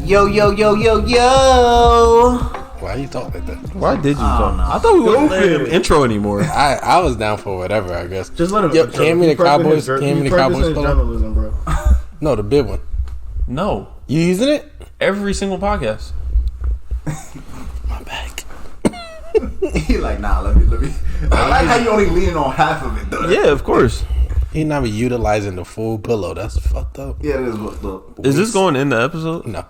Yo. Why you talk like that? Why did you talk? I thought we wouldn't let him intro anymore. I was down for whatever, I guess. Just let him. Yo, hand me the Cowboys. Hand me the Cowboys. Journalism, bro. No, the big one. No. You using it? Every single podcast. My back. He like, nah, let me. I like how you only leaning on half of it, though. Yeah, of course. He not be utilizing the full pillow. That's fucked up. Yeah, it is fucked up. Is this going in the episode? No.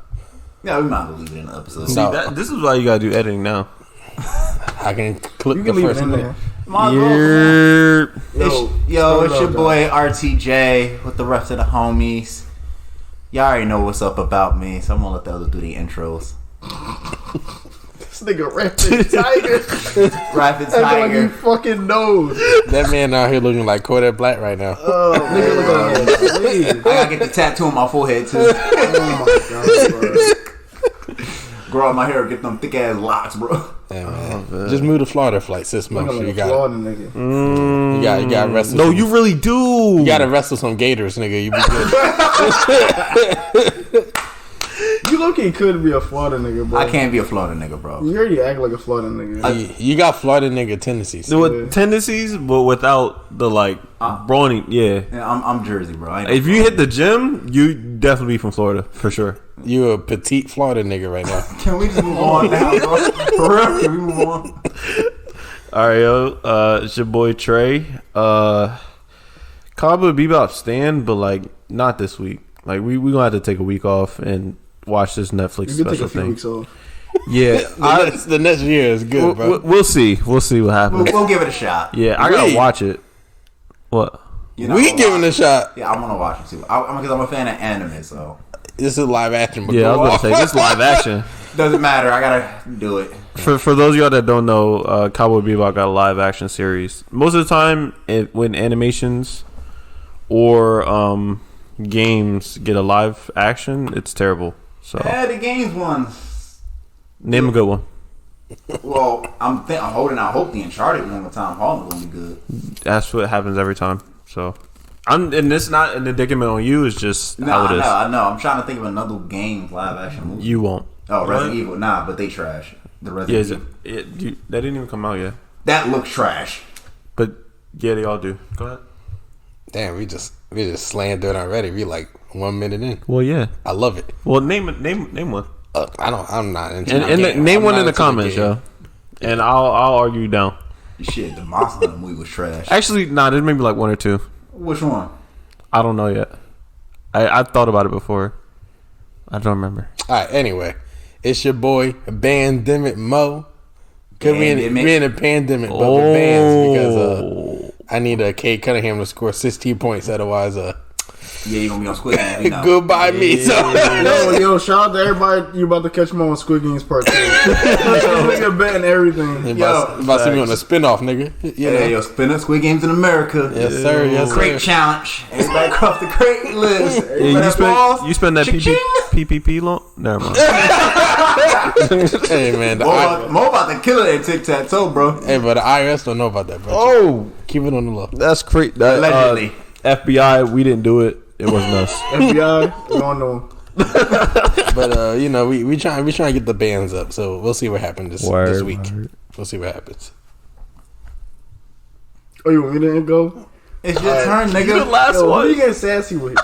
Yeah, we might as well leave it in the episode. No. This is why you gotta do editing now. I can clip You the can leave first it in minute. there. It's your boy RTJ with the rest of the homies. Y'all already know what's up about me, so I'm gonna let the others do the intros. This nigga Rapid Tiger. Rapid Acting like he Tiger. fucking knows. That man out here looking like Kodak Black right now. Oh, nigga, look at that. Please. I gotta get the tattoo on my forehead too. Oh my god, bro. Grow out my hair, get them thick ass locks, bro. Yeah, man. Just move to Florida for like 6 months. Like You a got Florida nigga. you got to wrestle. No, some, you really do. you got to wrestle some gators, nigga. You be good. You low-key could be a Florida nigga, bro. I can't be a Florida nigga, bro. You already act like a Florida nigga. You got Florida nigga tendencies. With tendencies, but without the like brawny. Yeah. Yeah, I'm Jersey, bro. I ain't If you hit the gym, you definitely be from Florida for sure. You a petite Florida nigga right now. Can we just move on now, bro? For real, can we move on? All right, yo. It's your boy Trey. Cowboy Bebop stand, but like not this week. Like we gonna have to take a week off and watch this Netflix You could take special a few thing. weeks off. Yeah, The next year is good, bro. we'll see. We'll see what happens. We'll give it a shot. Yeah, I gotta watch it. What? You know, We giving it a shot. Yeah, I'm gonna watch it too. Because I'm a fan of anime, so This is live action. But Yeah, I go was off. gonna say this live action. doesn't matter. I gotta do it. For those of y'all that don't know, Cowboy Bebop got a live action series. Most of the time, when animations or games get a live action, it's terrible. So Yeah, the games one. name a good one. Well, I'm holding out hope the Uncharted one with Tom Holland gonna be good. That's what happens every time. So and it's not an indictment on you. It's just Nah, how it is. I know. I'm trying to think of another game live action movie. You won't. Oh, Resident Evil. Nah, but they trash. The Yeah, Resident Evil. that didn't even come out yet. That looks trash. But yeah, they all do. Go ahead. Damn, we just slandered already. We like 1 minute in. Well, yeah. I love it. Well, name one. I'm not into Name one in the comments, yo. And I'll argue you down. Shit, the monster in the movie was trash. Actually, nah, there's maybe like one or two. Which one? I don't know yet. I've thought about it before. I don't remember. All right, anyway. It's your boy, Bandemic Mo. Cause we in a pandemic, but with bands because I need Kate Cunningham to score 16 points. Otherwise, Yeah, you gonna be on Squid Game. goodbye me. So Yo, shout out to everybody. You about to catch him on Squid Games Part 2. Nigga betting everything. about to see me on a spinoff, nigga. You know? Yeah, yo, spinning Squid Games in America. Yes, sir. Yes, Crate sir. challenge. Everybody across the crate list. Yeah, you spend that PPP loan? Never mind. Hey man, Mo about to kill it at tic-tac-toe, bro. hey, but the IRS don't know about that, bro. Oh, Keep it on the low. that's crazy. Allegedly. FBI, we didn't do it. It wasn't us. FBI, we don't know. But you know, we trying to get the bands up, so we'll see what happens this week. Word. We'll see what happens. Oh, you want me to go? It's your turn, nigga. You the last Yo, one. who you getting sassy with?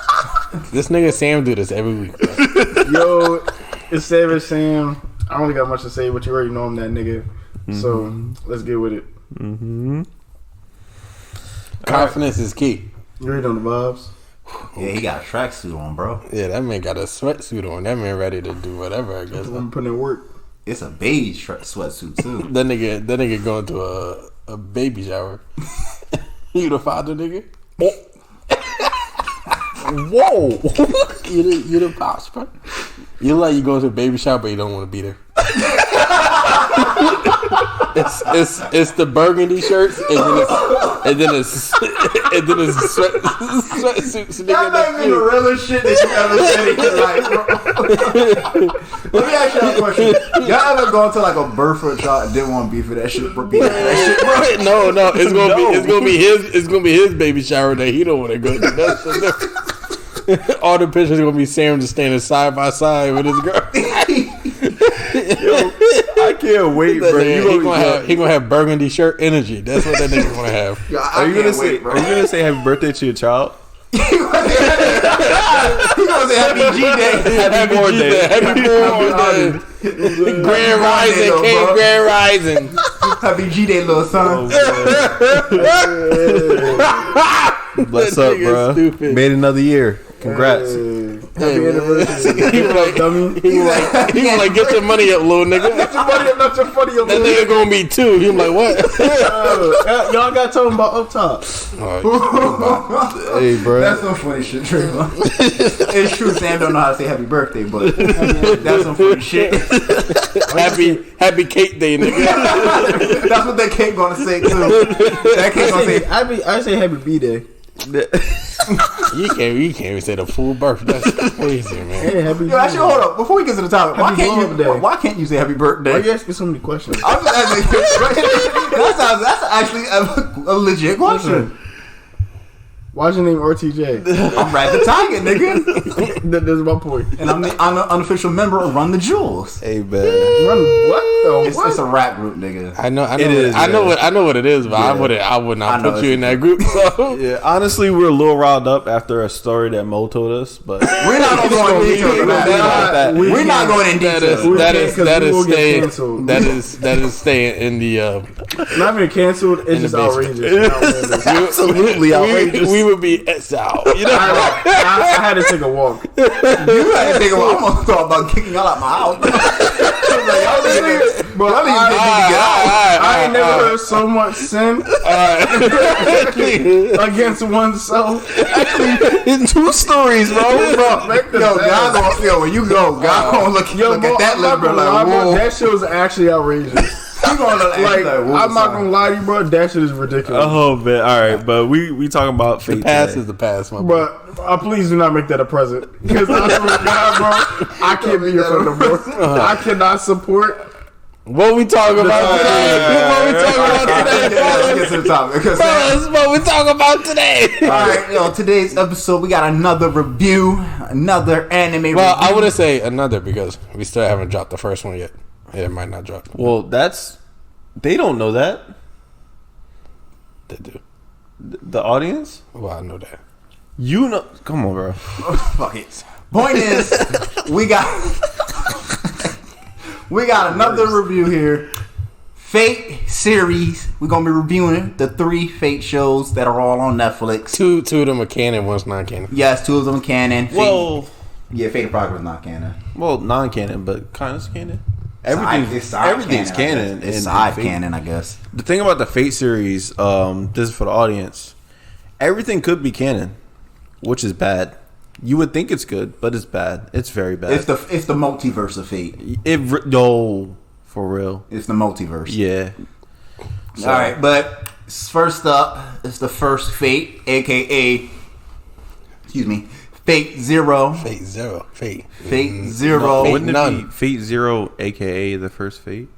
This nigga Sam do this every week, bro. Yo, it's Savage Sam. I don't really got much to say, but you already know I'm that nigga. So let's get with it. Mm-hmm. Confidence is key. You already know the vibes. Yeah, he got a tracksuit on, bro. Yeah, that man got a sweatsuit on. That man ready to do whatever, I guess. I'm putting in work. It's a beige sweatsuit too. That nigga going to a baby shower. You the father, nigga? Whoa! you the pops, bro. You like you go to a baby shower, but you don't want to be there. It's the burgundy shirts, and then it's sweatsuits. That might be the realest shit that you ever said in your life, bro. Let me ask y'all a question. Y'all ever gone to like a birth for a child and didn't want to be for that shit, bro? Be there for that shit, bro? No, it's gonna be his baby shower that he don't want to go to. All the pictures are gonna be Sam just standing side by side with his girl. Yo, I can't wait, bro. He gonna have burgundy shirt energy. That's what that nigga gonna have. Yo, Are you gonna say happy birthday to your child? He gonna say happy G Day. Happy born day. Happy born day. Grand Rising, King Grand Rising. Happy G Day, little son. Bless up, bro. Made another year. Congrats. Happy anniversary. He was like, get your money up, little nigga. Get your money up, not your funny up. That nigga gonna be 2. He was like, what? Y'all got talking about up top. Hey, bro. That's some funny shit, Trayvon. It's true, Sam don't know how to say happy birthday, but that's some funny shit. Happy cake day, nigga. That's what that cake gonna say too. That cake gonna say I say happy B Day. You can't even say the full birth. That's crazy, man. Hey, happy. Yo, actually, hold up. Before we get to the topic, why Happy can't you say happy birthday? Why are you asking so many questions? I'm just asking. That's actually a legit question. Why's your name RTJ? I'm Rad the Tiger, nigga, That's my point. and I'm the unofficial member of Run the Jewels. Hey, man. Run what though? It's a rap group, nigga. I know It is, I know what it is, but I would not know put you in that group. So Yeah, honestly, we're a little riled up after a story that Mo told us, but We're not going in detail on that. We're not going in detail. that is staying in the Not even canceled. It's just basement. outrageous. absolutely outrageous. we would be out. You know, I had to take a walk. You had to think about. I'm gonna thought about kicking y'all out my house. Y'all niggas get out. I ain't never heard so much sin against oneself. In 2 stories, bro. Yo, when you go, God gonna look at that little bro like, whoa. That shit was actually outrageous. You gonna look Like, whoa, I'm not son. gonna lie to you, bro. That shit is ridiculous. Oh, man. All right, but we talking about fate the past today. is the past, my boy. But please do not make that a present. Because I swear to God, bro, I can't be your friend no more. I cannot support. What we talking about today? What we talking about today? Let's get to the topic. Fellas, what we talking about today? Alright, today's episode we got another review, another anime review. Well, I wouldn't say another because we still haven't dropped the first one yet. It might not drop. Well, they don't know that. They do. The audience? Well, I know that. You know. Come on, bro. Fuck it. Point is, we got another review here. Fate series. We're gonna be reviewing the 3 Fate shows that are all on Netflix. Two of them are canon, one's not canon. Yes, 2 of them canon. Well, Fate of Progress is not canon. non-canon, but kind of canon. It's side Everything's canon. It's in side Fate. canon, I guess. The thing about the Fate series, this is for the audience. Everything could be canon, which is bad. You would think it's good, but it's bad. It's very bad. It's the multiverse of Fate. No, for real. It's the multiverse. Yeah. All right, but first up is the first Fate, aka, Fate Zero. Fate Zero. Fate Zero. Wouldn't none. it be Fate Zero, aka the first Fate?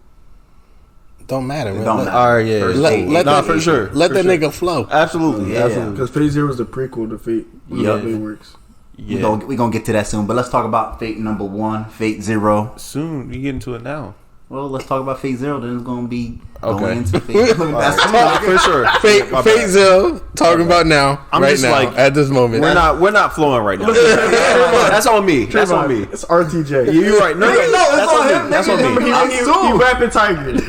Don't matter. Man. Don't matter. All right, yeah. First Let Fate. that- for sure. Let For that sure. nigga flow. Absolutely. Yeah. Absolutely. Because Phase Zero is the prequel to Fate. Yep. It works. Yeah. We're gonna get to that soon, but let's talk about Fate number 1, Fate Zero. Soon. You get into it now. Well, let's talk about Fate Zero. Then it's gonna be Okay. going into Fate. That's For sure. Fate My bad. Zero. Talking about now. I'm right just now. like- At this moment. We're not flowing right now. That's on me. That's on me. It's RTJ. You're right. No, Nigga, no, it's that's on on him, me. That's on nigga. me. He rapping Tigers.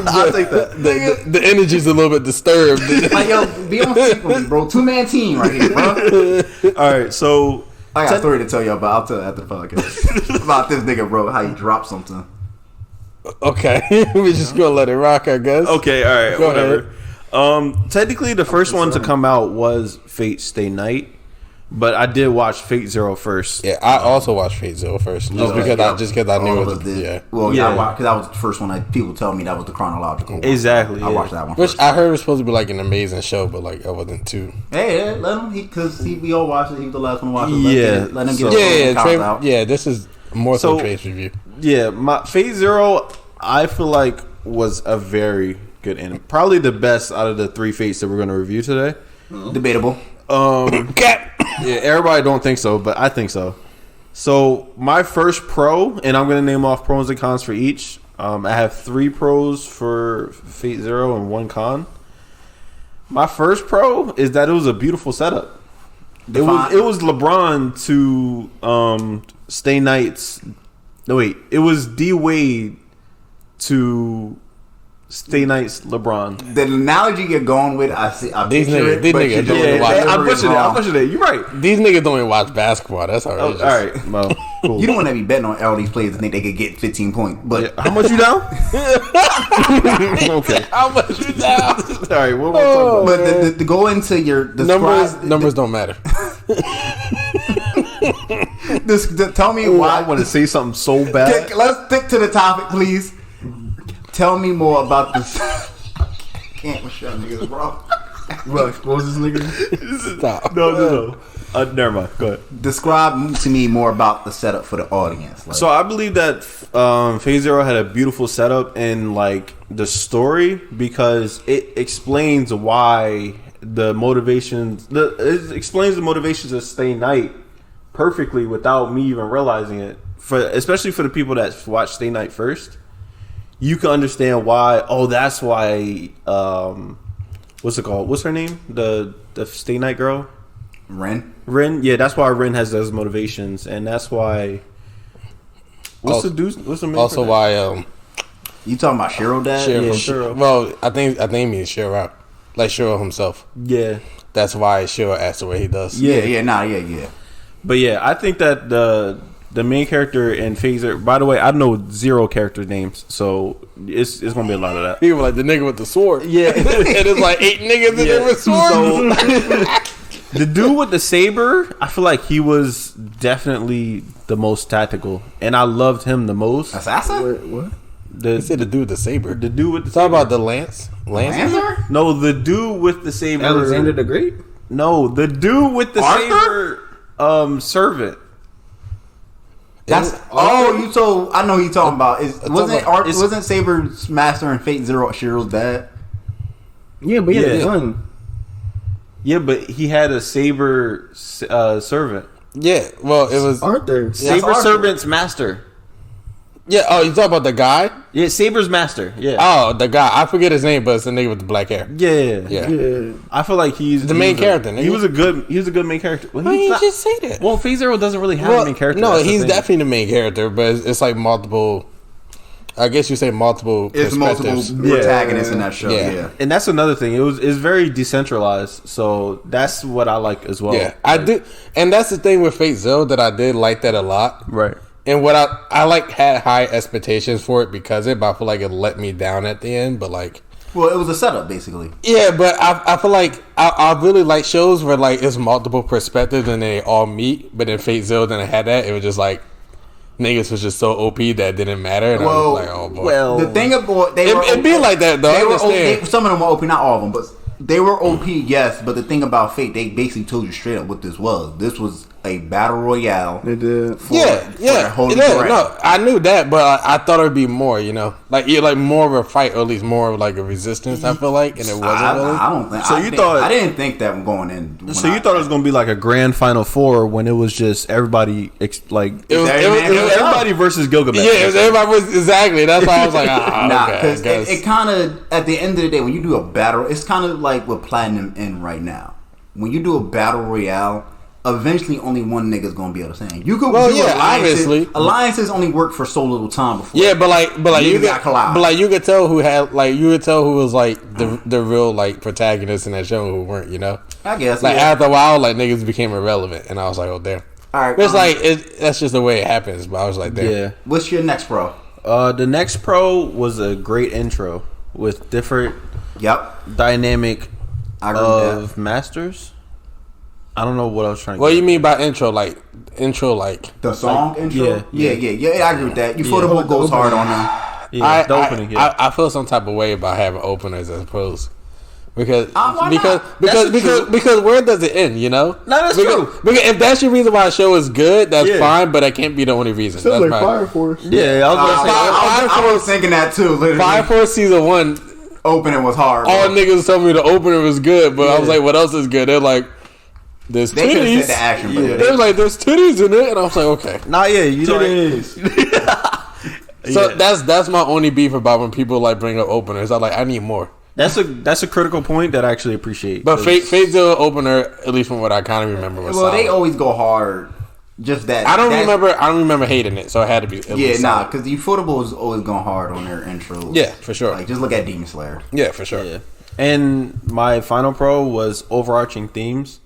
I'll take that. The energy's a little bit disturbed. like, yo, be on sync with me, bro. 2-man team right here, bro. All right. So I got a story to tell you about. I'll tell you after the podcast about this nigga, bro. How he dropped something. Okay. We're just gonna let it rock, I guess. okay. All right. Go Whatever. Technically, the first one to come out was Fate Stay Night, but I did watch Fate Zero first. Yeah, I also watched Fate Zero first, just because I knew All it of us was did. yeah. Well, Yeah. yeah, because that was the first one. People tell me that was the chronological one. Exactly, I yeah. watched that one. Which First. I heard was supposed to be like an amazing show, but like I wasn't too. Hey, let him. Because we all watched it. He was the last one to watch it. Let him so- get his comments out. Yeah. This is more so So- Trace review. Yeah, my Fate Zero, I feel like was a very good anime. Probably the best out of the 3 Fates that we're going to review today. Debatable. Cap. Yeah, everybody don't think so, but I think so. So my first pro, and I'm gonna name off pros and cons for each. I have 3 pros for Fate Zero and 1 con. My first pro is that it was a beautiful setup. It was LeBron to Stay Knight's. No wait, it was D Wade to Stay Knight's LeBron. The analogy you're going with, I see. These niggas don't even watch. I'm pushing it. You're right. These niggas don't even watch basketball. That's how it is. All right, well, cool. You don't want to be betting on all these players and think they could get 15 points. But How much you down? Okay. How much you down? All right. What we're talking about? but to go into your Numbers don't matter. Tell me I why. want to say something so bad. Let's stick to the topic, please. Tell me more about this. Can't with y'all niggas, bro. Bro, expose this nigga. Stop. No. Never mind. Go ahead. Describe to me more about the setup for the audience. Like, So I believe that Phase Zero had a beautiful setup in like the story because it explains why the motivations. It explains the motivations of Stay Night perfectly without me even realizing it. Especially for the people that watch Stay Night first, you can understand why. Oh, that's why. What's it called? What's her name? The Stay Night girl. Ren. Yeah, that's why Ren has those motivations, and that's why. What's the main Also, for why You talking about Shiro dad? Shiro. Well, I think he means Shiro, like Shiro himself. Yeah, That's why Shiro acts the way he does. Yeah. but yeah, I think that the main character in Phaser. By the way, I know 0 character names, so it's gonna be a lot of that. People like the nigga with the sword. Yeah, And it's like 8 niggas in there with swords. The dude with the saber, I feel like he was definitely the most tactical, and I loved him the most. Assassin? What? He said the dude with the saber. The dude with the Talk saber. about the lance. Lancer? No, the dude with the saber. Alexander the Great? No, the dude with the Arthur? saber. Servant. That's you told. I know who you talking about. It's- Wasn't Saber's master in Fate Zero Shiro's dad? Yeah, but he had a Yeah. gun. Yeah, but he had a saber servant. Yeah, well, it was. Arthur. Saber Arthur. servant's master. Yeah, oh, you talking about the guy? Yeah, Saber's master. Yeah. Oh, the guy. I forget his name, but it's the nigga with the black hair. Yeah. Yeah. Yeah. I feel like he's The main character, nigga. He was a good main character. Well, Why he's you not- just say that? Well, Phase Zero doesn't really have a main character. No, That's the he's thing. definitely the main character, but it's like multiple. I guess you say multiple It's multiple perspectives. protagonists in that show. Yeah. Yeah. And that's another thing. It's very decentralized, so that's what I like as well. Yeah, I do, and that's the thing with Fate Zero that I did like that a lot. Right. And what I like had high expectations for it because but I feel like it let me down at the end. But like, Well, it was a setup basically. yeah, but I feel like I really like shows where like it's multiple perspectives and they all meet. But in Fate Zero, then I had that. It was just like niggas was just so OP that it didn't matter. And I was like, oh boy. Well, The thing about It'd be like that though. I understand. Some of them were OP, not all of them, but they were OP. Yes, but the thing about Fate, they basically told you straight up what this was. This was a battle royale. They did. For Yeah. Holy Grail. No, I knew that, but I thought it'd be more. You know, like more of a fight, or at least more of like a resistance. I feel like, and it wasn't really. I don't think. So I you didn't- thought- I didn't think that going in. So you thought it was going to be like a grand final four when it was just everybody It was everybody versus Gilgamesh. Yeah, it was everybody was exactly. That's why I was like, Nah, okay. because I guess. it kind of at the end of the day, when you do a battle, it's kind of like what Platinum in right now. When you do a battle royale, eventually only one nigga's gonna be able to say. You could Well, do yeah, alliances. obviously. Alliances only work for so little time before. Yeah, but like you Niggas got collide. but like you could tell who had like you could tell who was like the real like protagonists in that show who weren't, you know. I guess. Like yeah. after a while, like niggas became irrelevant, and I was like, oh damn. All right, But it's like that's just the way it happens. But I was like, damn. Yeah. what's your next pro? The next pro was a great intro with different Yep, dynamic I agree with that. of masters. I don't know what I was trying to What get. do you mean by intro? Like intro, like The song intro. yeah. Yeah. I agree with that. You Yeah. Photo Book goes hard on that. Yeah, the opening. Yeah. I feel some type of way about having openers as opposed. Because Why because not? because That's because true. because where does it end? You know, No, that's because, true. Because if that's your reason why a show is good, that's Yeah. fine. But that can't be the only reason. Sounds That's like fine. Fire Force. Yeah, I was gonna say. I was thinking that too. Literally, Fire Force season 1, opening was hard. all bro. niggas told me the opener was good, but I was Yeah. like, what else is good? They're like, there's They could have titties. said the action, but They was like, there's titties in it, and I was like, okay. Nah, yeah, you know. So that's my only beef about when people like bring up openers. I'm like, I need more. That's a critical point that I actually appreciate. But Fate Zero opener, at least from what I kind of remember, was well, solid. they always go hard. Just that. I don't remember hating it, so it had to be. Because the Ufotable is always going hard on their intros. Yeah, for sure. Like, just look at Demon Slayer. Yeah, for sure. Yeah. And my final pro was overarching themes,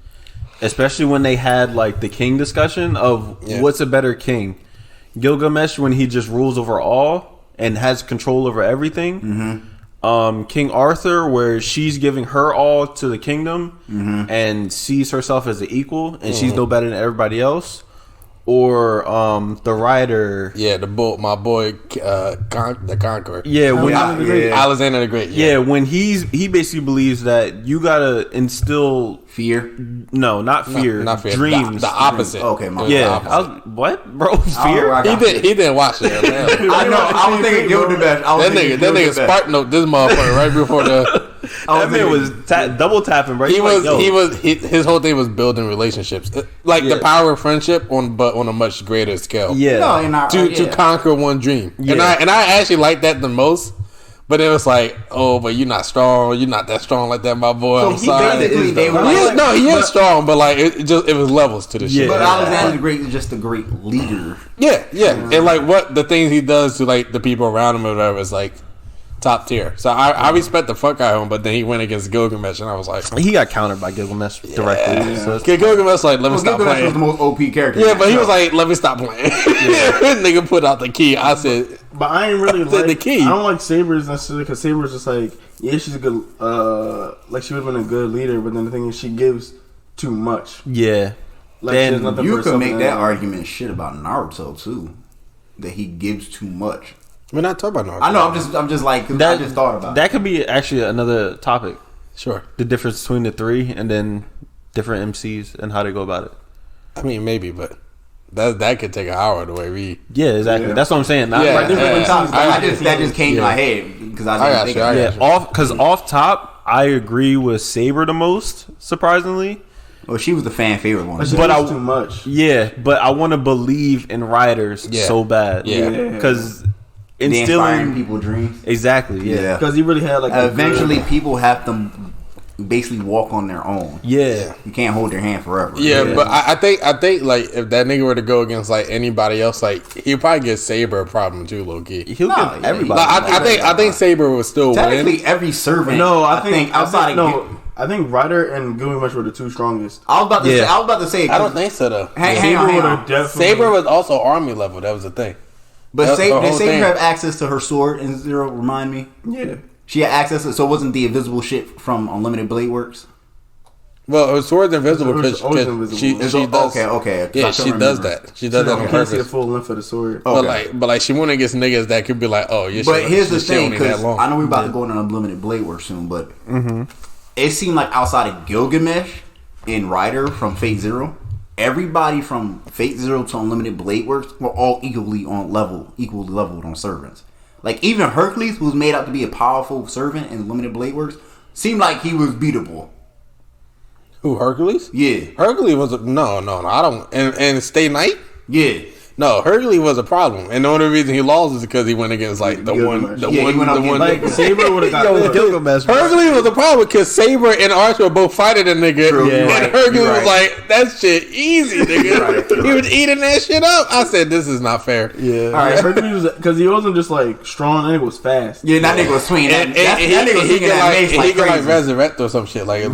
especially when they had like the king discussion of what's a better king, Gilgamesh when he just rules over all and has control over everything. Mm-hmm. King Arthur where she's giving her all to the kingdom and sees herself as an equal and she's no better than everybody else. Or the writer, my boy, the Conqueror, Alexander the Great, when he basically believes that you gotta instill fear. No, not fear, not fear. Dreams. The opposite. Dreams. Okay, what, bro? Fear? He didn't watch it. I know. I was thinking Gilgamesh. That nigga Spark Note this motherfucker right before the. That man was double tapping, bro. His whole thing was building relationships, like the power of friendship on a much greater scale. Yeah, to conquer one dream. Yeah. And I actually like that the most. But it was like, oh, but you're not strong. You're not that strong like that, my boy. I'm sorry. He is strong, but like it was levels to the shit. But Alexander the Great is just a great leader. Yeah. And like what the things he does to like the people around him or whatever is like top tier. So I respect the fuck out of him, but then he went against Gilgamesh, and I was like, he got countered by Gilgamesh directly. So Gilgamesh like, let me stop Gilgamesh playing. was the most OP character. Yeah, but he was like, let me stop playing. Nigga put out the key. I said, but I ain't really like the key. I don't like Sabers necessarily because Sabers just like she's a good like she would have been a good leader, but then the thing is she gives too much. Yeah, like then you could make that argument shit about Naruto too, that he gives too much. We're not talking about Naruto. I know. I'm just like I just thought about that. Could be actually another topic. Sure, the difference between the three and then different MCs and how they go about it. I mean, maybe, but that could take an hour the way we. Yeah, exactly. Yeah. That's what I'm saying. That just came to my head because I didn't think off top, I agree with Saber the most. Surprisingly. Well, she was the fan favorite one, but I too much. Yeah, but I want to believe in writers so bad. Yeah, because. Inspiring people dreams. Exactly, yeah. Because he really had like eventually people have to basically walk on their own. Yeah. You can't hold their hand forever. Yeah. But I think like if that nigga were to go against like anybody else, like he'd probably get Saber a problem too, low key. He'll give everybody. I think Saber would still technically win. Every servant. No, I think Ryder and Gilgamesh were the two strongest. I was about to say. I don't think so though. Hang on. Saber was also army level. That was the thing. But did Saber have access to her sword in Zero? Remind me. Yeah, she had access to. So it wasn't the invisible shit from Unlimited Blade Works? Well, her sword's invisible because she does. Okay. Yeah, she does that. She does that on purpose. You can't see the full length of the sword. Okay. But like she went against niggas that could be like, oh, yeah. But here's the thing, because I know we're about to go into Unlimited Blade Works soon, but it seemed like outside of Gilgamesh and Ryder from Fate Zero, everybody from Fate Zero to Unlimited Blade Works were all equally leveled on servants. Like even Hercules, who was made out to be a powerful servant in Unlimited Blade Works, seemed like he was beatable. Who, Hercules? Yeah. Hercules was no. I don't. And Stay Night? Yeah. No, Hercules was a problem, and the only reason he lost is because he went against like the one. Like Saber would have got Gilgamesh. Hercules was a problem because Saber and Archer were both fighting a nigga, and Hercules was like, "That shit easy, nigga." He was eating that shit up. I said, "This is not fair." Yeah. All right, Hercules because he wasn't just like strong. That nigga was fast. Yeah, that nigga was swinging. That nigga was swinging that mace he could like resurrect or some shit like at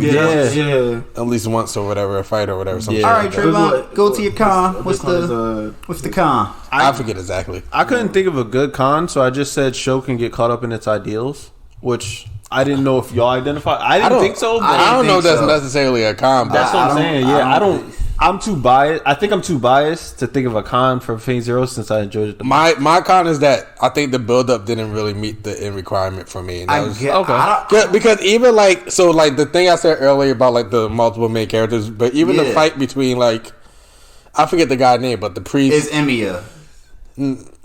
least once or whatever, a fight or whatever. All right, Trayvon, go to your con. What's the con? I forget exactly. I couldn't think of a good con, so I just said show can get caught up in its ideals, which I didn't know if y'all identified. I didn't think so. But I don't know if that's necessarily a con. That's what I'm saying. Yeah, I'm too biased. I think I'm too biased to think of a con for Fate Zero since I enjoyed it. My con is that I think the build up didn't really meet the end requirement for me. And because even like the thing I said earlier about like the multiple main characters, but even the fight between like. I forget the guy's name, but the priest is Emiya.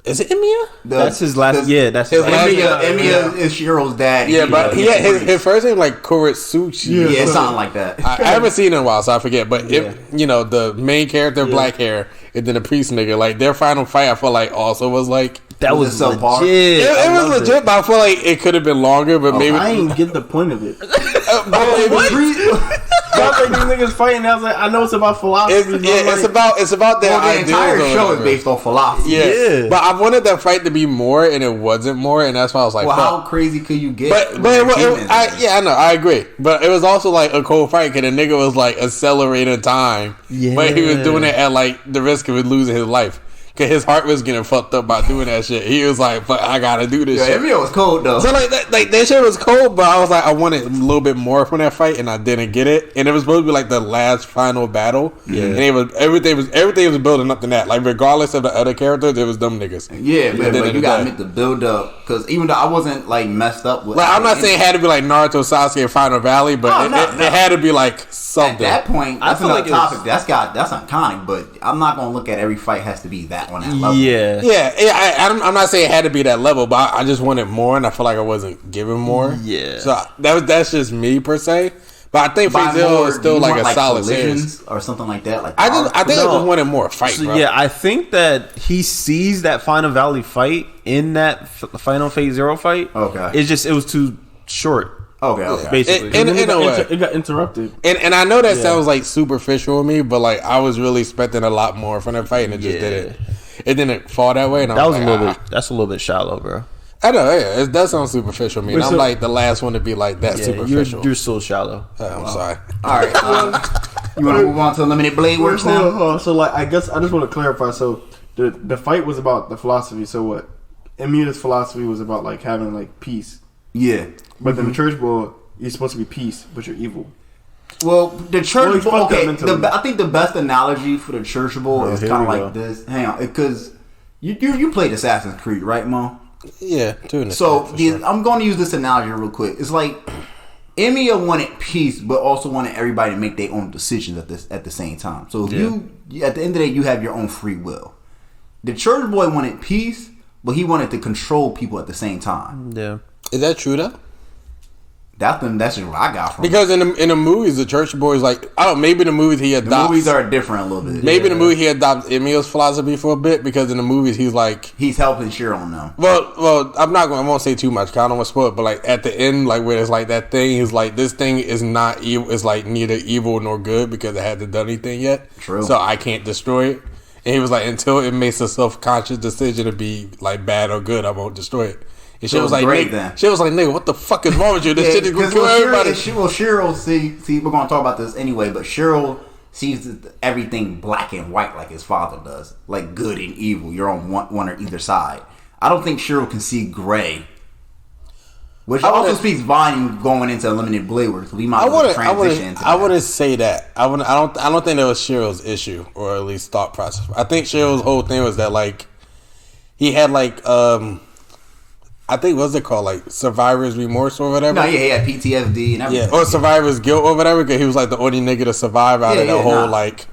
Is it Emiya? That's his last. Yeah, that's his last. Emiya is Shiro's dad. Yeah, but he had his first name like Koritsuchi. Yeah, something like that. I haven't seen it in a while, so I forget. But if the main character, black hair, and then the priest nigga, like their final fight, I feel like also was like that was so legit. It was legit, but I feel like it could have been longer. But maybe I didn't get the point of it. What? These niggas fighting. I was like, I know it's about philosophy. It's about that. The entire show is based on philosophy. Yeah, but I wanted that fight to be more, and it wasn't more, and that's why I was like, well, how crazy could you get? I know, I agree, but it was also like a cold fight because the nigga was like accelerating time, but he was doing it at like the risk of losing his life. Cause his heart was getting fucked up by doing that shit. He was like, "Fuck, I gotta do this." Yeah, shit. Emiya was cold though. So that shit was cold, but I was like, I wanted a little bit more from that fight, and I didn't get it. And it was supposed to be like the last final battle. Yeah, and it was everything was building up to that. Like regardless of the other characters, it was them niggas. Yeah, but you gotta make the build up. Cause even though I wasn't like messed up with, like I'm not saying it had to be like Naruto, Sasuke, Final Valley, but it had to be like something. At that point, that's another topic. That's iconic. But I'm not gonna look at every fight has to be that on that level. I'm not saying it had to be that level, but I just wanted more, and I feel like I wasn't given more. Yeah, so that's just me per se. But I think FaZe is still like a solid series or something like that. Like I just wanted more fight. So, bro. yeah, I think that he sees that Final Valley fight in that final Phase 0 fight. Okay, it was too short. Okay. Basically, it got interrupted. And I know that sounds like superficial to me, but like I was really expecting a lot more from that fight, and it just didn't. It didn't fall that way. And that was like, a little bit. That's a little bit shallow, bro. I know. Yeah, it does sound superficial to me. And I'm like the last one to be like that superficial. You're so shallow. I'm sorry. All right. You want to move on to Limited Blade Works now? So like, I guess I just want to clarify. So the fight was about the philosophy. So what? Emiya's philosophy was about like having like peace. Yeah. But then the church boy, you're supposed to be peace, but you're evil. Well, the church boy. Okay, I think the best analogy for the church boy is kind of like this. Hang on, because you played Assassin's Creed, right, Mo? Yeah, doing this. So I'm going to use this analogy real quick. It's like Emiya wanted peace, but also wanted everybody to make their own decisions at the same time. So if you at the end of the day, you have your own free will. The church boy wanted peace, but he wanted to control people at the same time. Yeah, is that true though? That's just what I got from because in the movies the church boy is like maybe in the movies he adopts. The movies are different a little bit. Maybe in the movie he adopts Emiya's philosophy for a bit because in the movies he's helping Shiro now. Well, I won't say too much. 'Cause I don't want to spoil it. But like at the end, like where it's like that thing, he's like this thing is not evil. It's like neither evil nor good because it hasn't done anything yet. True. So I can't destroy it. And he was like until it makes a self-conscious decision to be like bad or good, I won't destroy it. And she was like, nigga, what the fuck is wrong with you? This shit is going to kill everybody. Shiro, see, we're going to talk about this anyway, but Shiro sees everything black and white like his father does. Like good and evil. You're on one or either side. I don't think Shiro can see gray. Which also speaks volume going into Limited Blade Works. We might transition into that. I wouldn't say that. I don't think that was Shiro's issue, or at least thought process. I think Shiro's whole thing was that like he had like I think what's it called, like survivor's remorse or whatever. No, yeah, he had PTSD and everything. Yeah, or survivor's guilt or whatever. Because he was like the only nigga to survive out of that whole like,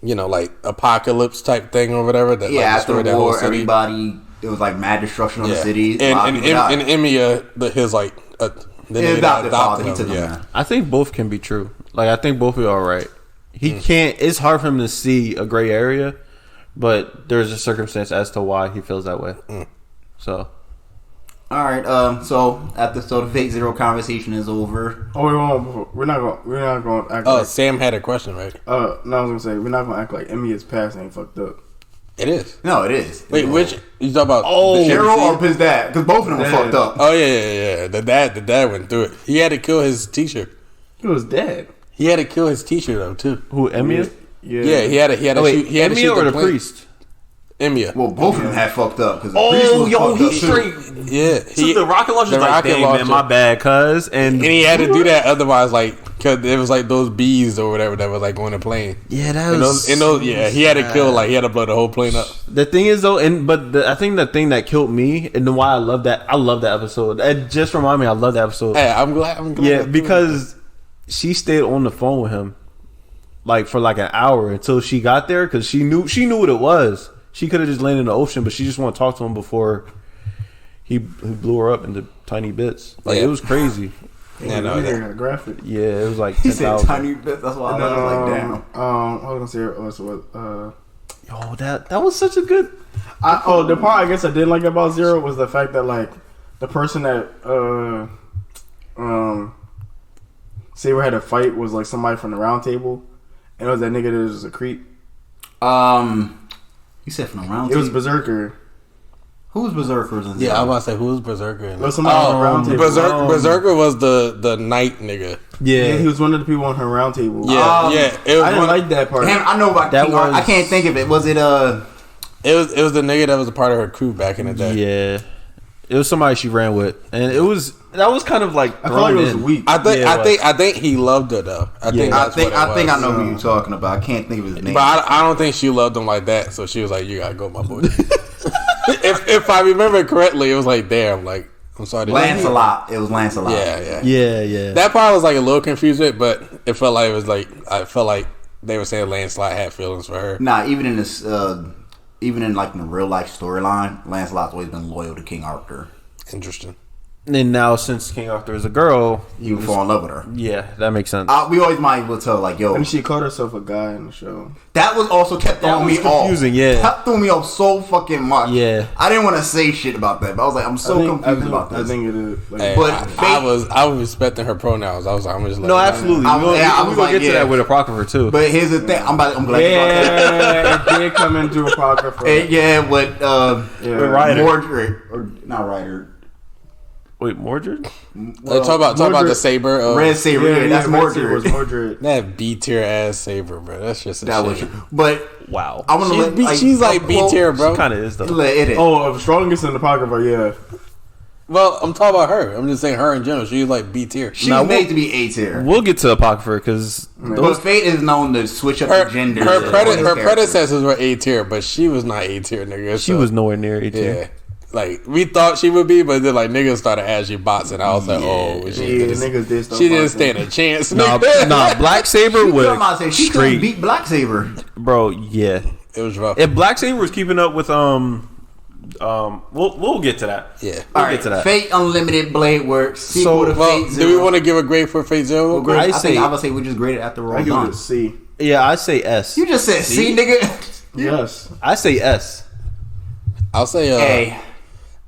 like apocalypse type thing or whatever. That, after the war, everybody it was like mad destruction of the city. And Emiya, his like the adopted father, he took him. I think both can be true. Like I think both are all right. He can't. It's hard for him to see a gray area, but there's a circumstance as to why he feels that way. So. All right. So the Fate Zero conversation is over. Oh, we're not going to act. Oh, Sam had a question, right? No, I was gonna say we're not gonna act like Emiya's past ain't fucked up. It is. No, it is. Wait, which you talk about? Shiro or his dad? Because both of them were fucked up. Oh yeah. The dad went through it. He had to kill his teacher. He was dead. He had to kill his teacher though too. Who, Emiya? Yeah, he had to shoot. He had to shoot Emiya or the priest? Emiya. Well, both of them had fucked up because he's straight. Yeah, so the rocket launcher was like, "Dang, man, my bad, cuz." And he had to do that otherwise, like, because it was like those bees or whatever that was like on the plane. Yeah, that was. He had to kill, like, he had to blow the whole plane up. The thing is though, I think the thing that killed me and why I love that episode. It just reminded me, I love that episode. Hey, I'm glad. Yeah, because she stayed on the phone with him, like for like an hour until she got there because she knew what it was. She could have just landed in the ocean, but she just wanted to talk to him before he blew her up into tiny bits. Like it was crazy. Yeah, no, graphic. Yeah, it was like 10,000 tiny bits. That's why I was like, damn. What was I gonna say? Yo, that was such a good. The part I guess I didn't like about Zero was the fact that like the person that Saber had a fight was like somebody from the round table, and it was that nigga that was a creep. You said from the round table? It was Berserker. Who was Berserker? Yeah, I was about to say, who was Berserker? It was somebody on the round table. Berserker was the knight nigga. Yeah, he was one of the people on her round table. Yeah, I didn't like that part. Damn, I know about that. I can't think of it. Was it It was the nigga that was a part of her crew back in the day. Yeah, it was somebody she ran with, and that was kind of like I feel like it was weak. I think he loved her though. I think I know who you're talking about. I can't think of his name. But I don't think she loved him like that. So she was like, "You gotta go, my boy." if I remember correctly, it was like, "Damn, like I'm sorry." Lancelot. It was Lancelot. Yeah. That part was like a little confusing, but it felt like I felt like they were saying Lancelot had feelings for her. Nah, even in this, even in like the real life storyline, Lancelot's always been loyal to King Arthur. Interesting. And now, since King Arthur is a girl, he would fall in love with her. Yeah, that makes sense. We always might as well tell, like, yo. And she called herself a guy in the show. That was also kept throwing me confusing, off. Yeah. Kept throwing me off so fucking much. Yeah. I didn't want to say shit about that, but I was like, I'm so confused about this. I think it is. Like, hey, but I was respecting her pronouns. I was like, I'm just like, no, absolutely. We're going to get to that with Apocrypha, too. But here's the thing. I'm glad it did come into Apocrypha. With Ryder. Mordred. Or not Ryder. Wait, Mordred? Talk about the saber. Red saber. Yeah, that's Mordred. Was Mordred. That B tier ass saber, bro. That's just a shit. But wow, I want to. She's like B tier, bro. She kind of is though. It is. Oh, strongest in the Apocrypha, yeah. Well, I'm talking about her. I'm just saying her in general. She's like B tier. She's made to be A tier. We'll get to Apocrypha because Fate is known to switch up the gender. Her predecessors were A tier, but she was not A tier, nigga. She was nowhere near A tier. Yeah. Like, we thought she would be, but then, like, niggas started asking bots, and I was like, she didn't stand a chance. Nah, Black Saber was she straight. Beat Black Saber. Bro, yeah. It was rough. If Black Saber was keeping up with, we'll get to that. Yeah. We'll get to that. Fate Unlimited Blade Works. Sequel to Fate Zero. Do we want to give a grade for Fate Zero? I would say we just graded after we're all done. I give it a C. Yeah, I say S. You just said C, nigga? Yes. I say S. I'll say A.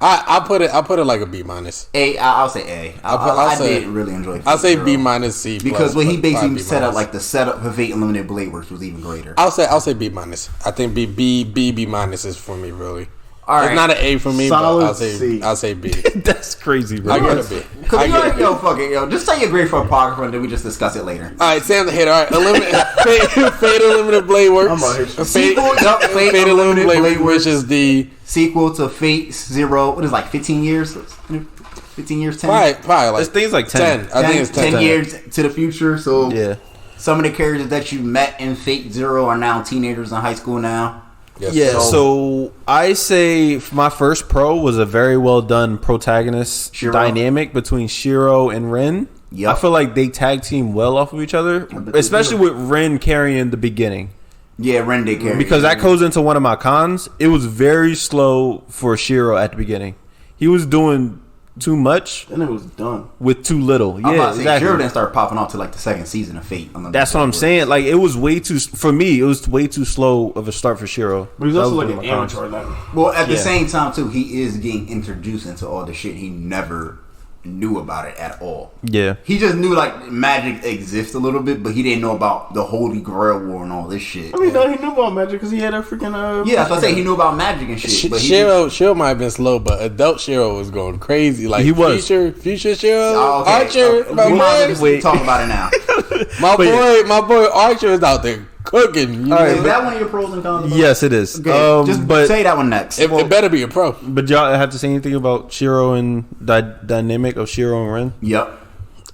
I put it like a B minus. I'll say A. I did really enjoy. I'll say B minus C because when he basically set up like the setup for Fate Unlimited Blade Works was even greater. I'll say B minus. I think B minus is for me really. All right. It's not an A for me, solid but I'll say B. That's crazy, bro. I get a B. Fuck it, just say your grade for Apocrypha and then we just discuss it later. All right, Sam the hater. All right, Fate Unlimited Blade Works. I'm about to hit you. Fate Unlimited Blade Works is the sequel to Fate Zero. What is it, like 15 years? 15 years, 10? Probably like this thing's like 10. I think it's 10 years to the future. So yeah, some of the characters that you met in Fate Zero are now teenagers in high school now. Yes. Yeah, so I say my first pro was a very well done protagonist dynamic between Shiro and Rin. Yep. I feel like they tag team well off of each other, especially with Rin carrying the beginning. Yeah, Rin did carry. Because that goes into one of my cons. It was very slow for Shiro at the beginning. He was doing too much. And it was done with too little. Yeah, exactly. Shiro didn't start popping off till like the second season of Fate. That's what I'm saying. Like it was way too for me. It was way too slow of a start for Shiro. But he's also like an amateur now. Well, at the same time too, he is getting introduced into all the shit he never knew about it at all. Yeah, he just knew like magic exists a little bit, but he didn't know about the Holy Grail War and all this shit. I mean, no, he knew about magic because he had a freaking yeah. That's what I say. He knew about magic and shit. But Shiro might have been slow, but adult Shiro was going crazy. Like he was future Shiro, okay. Archer. We might as well talk about it now. my boy Archer is out there cooking. All right, is that one of your pros and cons? Yes, it is. Okay, just say that one next. It better be a pro. But y'all have to say anything about Shiro and the dynamic of Shiro and Rin? Yep.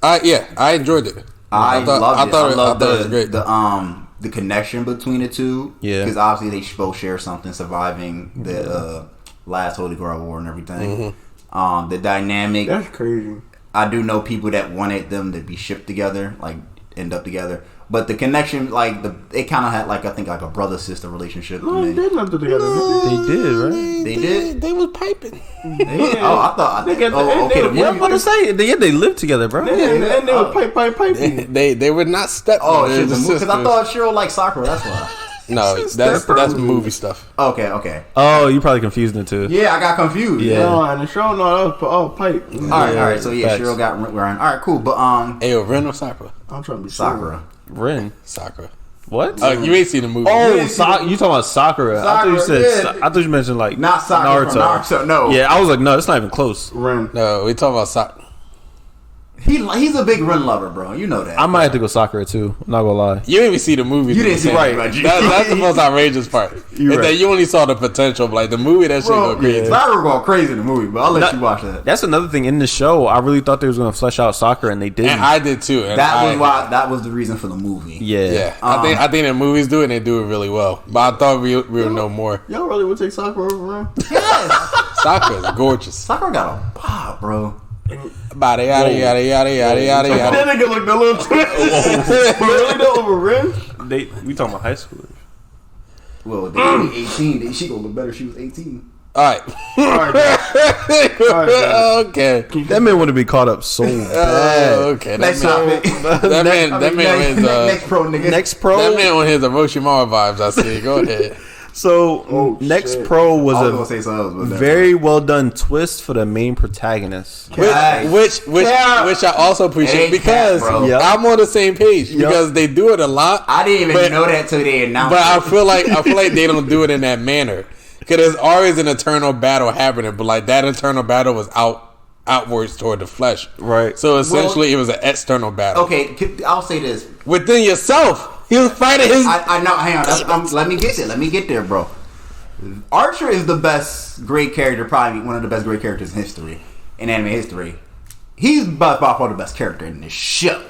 I enjoyed it. I loved it was great. The connection between the two. Yeah. Because obviously they both share something, surviving the last Holy Grail War and everything. Mm-hmm. The dynamic. That's crazy. I do know people that wanted them to be shipped together, like end up together. But the connection, like they kind of had like I think like a brother sister relationship. No, they did nothing together. They did, right? They did. They was piping. Yeah. Oh, I thought. Okay, Yeah, I'm about to say they lived together, bro. And they were pipe. They were not step. Oh shit! Because I thought Cheryl liked Sakura. That's why. No, that's movie stuff. Okay. Oh, you probably confused the two. Yeah, I got confused. Yeah. No, and the show, no, that was pipe. All right. So yeah, Facts. Cheryl got Ryan. All right, cool. But Hey, Ren or Sakura? I'm trying to be Sakura. Ren. Sakura. What? You ain't seen the movie. Oh, you talking about Sakura? I thought you said. I thought you mentioned like Not Sakura from Naruto. No. Yeah, I was like, no, it's not even close. Ren. No, we talking about Sakura. He's a big Ren lover, bro. You know that. I might have to go Sakura too. I'm not gonna lie. You didn't even see the movie. You didn't see right. it. That's the most outrageous part. You're right. That you only saw the potential. Like the movie, that shit go crazy. Sakura going crazy in the movie, but I'll let you watch that. That's another thing in the show. I really thought they was gonna flesh out Sakura, and they didn't. And I did too. And That was the reason for the movie. Yeah. I think the movies do it and they do it really well. But I thought we would know more. Y'all really would take Sakura over Ren? Yes. Sakura's gorgeous. Sakura got a pop, bro. Yada yada yada yada yada yada yada. That nigga looked a little twist. But really though, over Ren? We talking about high schoolers. Well, they were 18. She gonna look better. She was 18. All right. Okay. That man want to be caught up so bad. Okay. Next topic. That man Next pro nigga. Next pro. That man on his Orochimaru vibes. I see. Go ahead. So Next shit. Pro was I was gonna say something else, but very well done twist for the main protagonist. Which I also appreciate because I'm on the same page because they do it a lot. I didn't even know that till they announced But it. I feel like they don't do it in that manner because there's always an eternal battle happening, but like that eternal battle was outwards toward the flesh, Right. So essentially, it was an external battle. Okay, I'll say this. Within yourself. He was fighting his. I know. Hang on. Let me get there. Let me get there, bro. Archer is the best great character, probably one of the best great characters in history, in anime history. He's by far the best character in this show.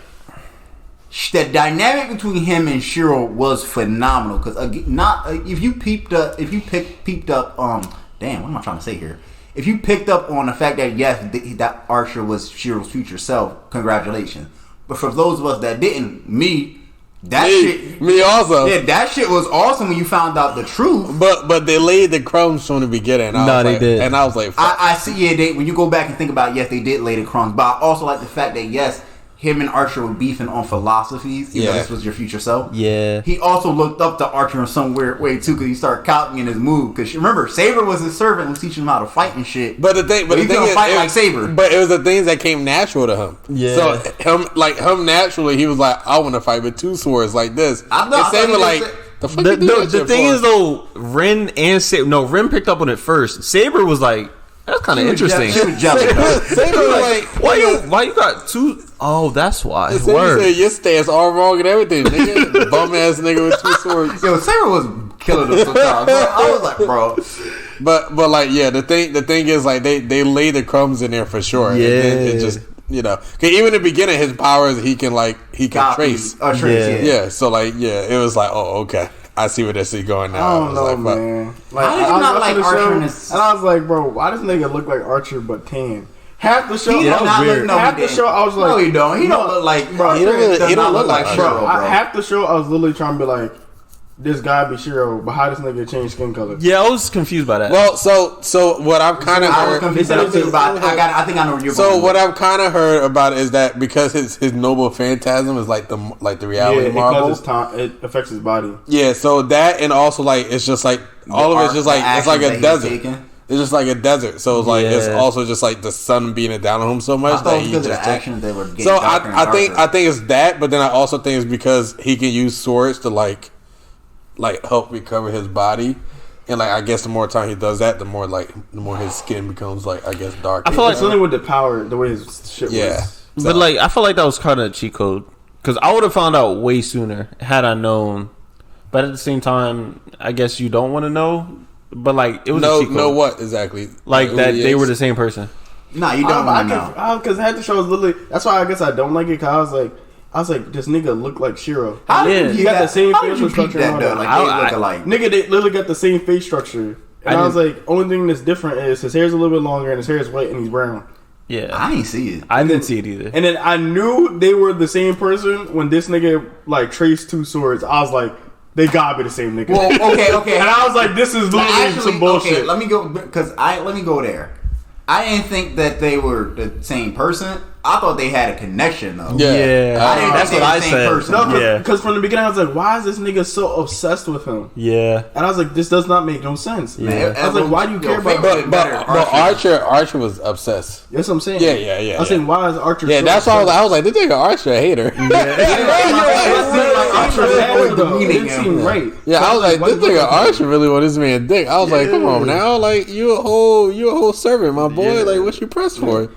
The dynamic between him and Shiro was phenomenal. Because if you picked up, damn, what am I trying to say here? If you picked up on the fact that yes, that Archer was Shiro's future self, congratulations. But for those of us that didn't, me also. Yeah, that shit was awesome when you found out the truth. But they laid the crumbs from the beginning. They did. And I was like, fuck. I see. Yeah, when you go back and think about it, yes, they did lay the crumbs. But I also like the fact that yes, him and Archer were beefing on philosophies. You know, this was your future self. Yeah. He also looked up to Archer in some weird way too, because he started copying his move. Because remember, Saber was his servant, was teaching him how to fight and shit. But the thing is, fight like Saber. But it was the things that came natural to him. Yeah. So him naturally, he was like, I want to fight with two swords like this. I Saber like. The thing is though, Ren and Saber. No, Ren picked up on it first. Saber was like, that's kind of interesting. She was jealous. Saber was like, why you got two? Oh, that's why. Saber said your stance all wrong and everything, nigga. Bum ass nigga with two swords. Yo, Saber was killing us sometimes. I was like, bro. But like, yeah, the thing is like they lay the crumbs in there for sure. Yeah. It just, you know, cause even in the beginning, his powers he can trace. Yeah. So like, yeah, it was like, oh, okay. I see where this is going now. I don't know, man. Like, how did you not like Archer? And I was like, bro, why does nigga look like Archer but tan? Half the show, half the show, I was like, no, he don't. He don't look like, bro. He don't look like Shiro, bro. Half the show, I was literally trying to be like, this guy be Shiro, but how does nigga change skin color? Yeah, I was confused by that. Well, so what I've kind of heard. I think I know where you're going. So what I've kind of heard about it is that because his noble phantasm is like the reality marble. It affects his body. Yeah, so that and also like it's just like all of it's just like it's like a desert. It's just like a desert, so it's like it's also just like the sun beating down on him so much that he just action they were getting. So I think it's that, but then I also think it's because he can use swords to like help recover his body, and like I guess the more time he does that, the more his skin becomes like I guess dark. I feel like something with the power, the way his shit was. So. But like I feel like that was kind of a cheat code because I would have found out way sooner had I known. But at the same time, I guess you don't want to know. But like it was a cheat code. Know what exactly? Like that they were the same person. Nah, you don't want to know. Because half the show was literally. That's why I guess I don't like it. Cause I was like, this nigga look like Shiro. How did you got the same facial structure? Like they look alike. Nigga, they literally got the same face structure. And I was like, only thing that's different is his hair's a little bit longer and his hair is white and he's brown. Yeah, I ain't see it. I didn't see it either. And then I knew they were the same person when this nigga like traced 2 swords. I was like, they gotta be the same nigga. Well, okay. And I was like, this is literally some bullshit. Okay, let me go there. I didn't think that they were the same person. I thought they had a connection though. Yeah. I didn't that's think what they I were the same said. person. No, because from the beginning I was like, why is this nigga so obsessed with him? Yeah. And I was like, this does not make no sense. Yeah. I was like, why do you care about But Archer was obsessed. That's what I'm saying. Yeah. I was saying, why is Archer? Yeah, so that's obsessed? why I was like, this nigga Archer a hater. It seemed right. Yeah, I was like, this nigga Archer really want this man dick. I was like, come on now, like you a whole servant, my boy. Like, what you pressed for?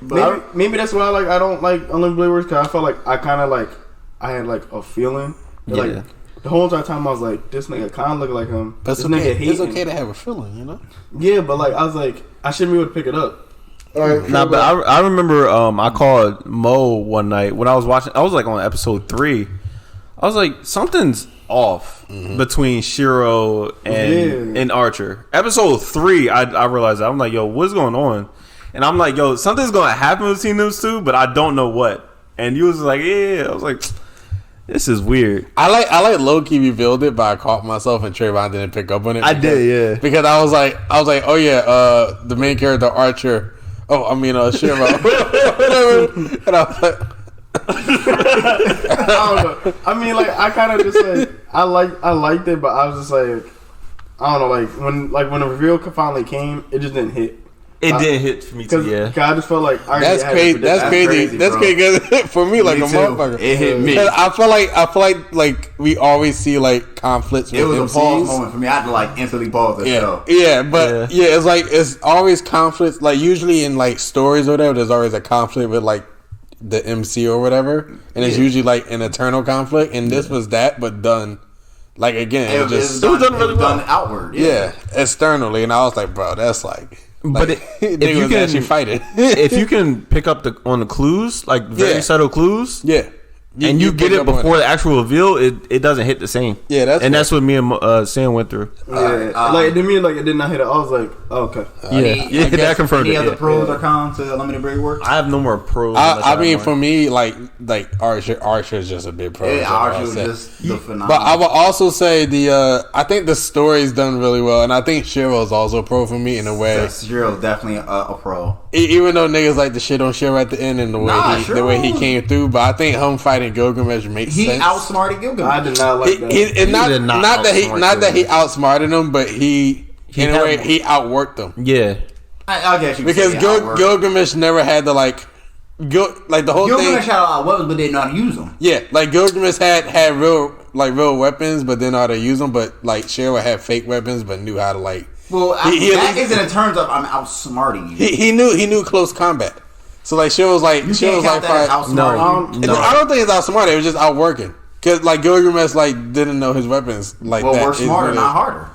Maybe that's why I don't like Unlimited Blade Works, because I felt like I had like a feeling. Like the whole entire time I was like, this nigga kind of look like him. But it's okay to have a feeling, you know. Yeah, but like I was like, I shouldn't be able to pick it up. But I remember I called Mo one night when I was watching. I was like on episode 3. I was like, something's off between Shiro and Archer. Episode 3, I realized that. I'm like, yo, what's going on? And I'm like, yo, something's gonna happen between those two, but I don't know what. And you was like, yeah. I was like, this is weird. I like low-key revealed it, but I caught myself and Trayvon didn't pick up on it. I did, yeah. Because I was like, oh yeah, the main character Archer. Oh, I mean Shiro. And I was like, I don't know. I mean, like I kind of just like I liked it, but I was just like, I don't know, like when the reveal finally came, it just didn't hit. It didn't hit for me too. Yeah, I just felt like that's crazy. That's crazy. That's crazy for me, like a motherfucker. It hit me. I feel like we always see like conflicts. It was a pause moment for me. I had to like instantly pause the show. Yeah, but it's like it's always conflicts. Like usually in like stories or whatever, there's always a conflict with like the MC or whatever, and it's usually like an eternal conflict. And this was that, but done. Like again, it was done really well. Outward, externally, and I was like, bro, that's like. But if you can actually fight it, if you can pick up on the clues, like very subtle clues, and you get it before the actual reveal, it doesn't hit the same. Yeah, that's what me and Sam went through. Like to me, like it did not hit it. I was like, oh, okay, that confirmed it. Any other pros or cons to Unlimited Blade Works? I have no more pros. I mean, for me, like Archer is just a big pro. Yeah, Archer was just the phenomenal. But I would also say I think the story's done really well, and I think Shiro's also a pro for me in a way. Shiro's definitely a pro. Even though niggas like the shit on Shiro at the end and the way he came through, but I think him fighting Gilgamesh makes sense. He outsmarted Gilgamesh. I did not like that. Not that he outsmarted him, but he in a way he outworked him. Yeah, I guess you because Gilgamesh never had to like the whole Gilgamesh thing. had a lot of weapons, but didn't know how to use them. Yeah, like Gilgamesh had real weapons, but didn't know how to use them. But like Shiro had fake weapons, but knew how to like. Well, that isn't in terms of I'm outsmarting you. He knew close combat. So like Shiro was like outsmarting. No. I don't think it's outsmarting. It was just outworking. Cause like Gilgamesh like didn't know his weapons like that. Well, we're smarter, not harder.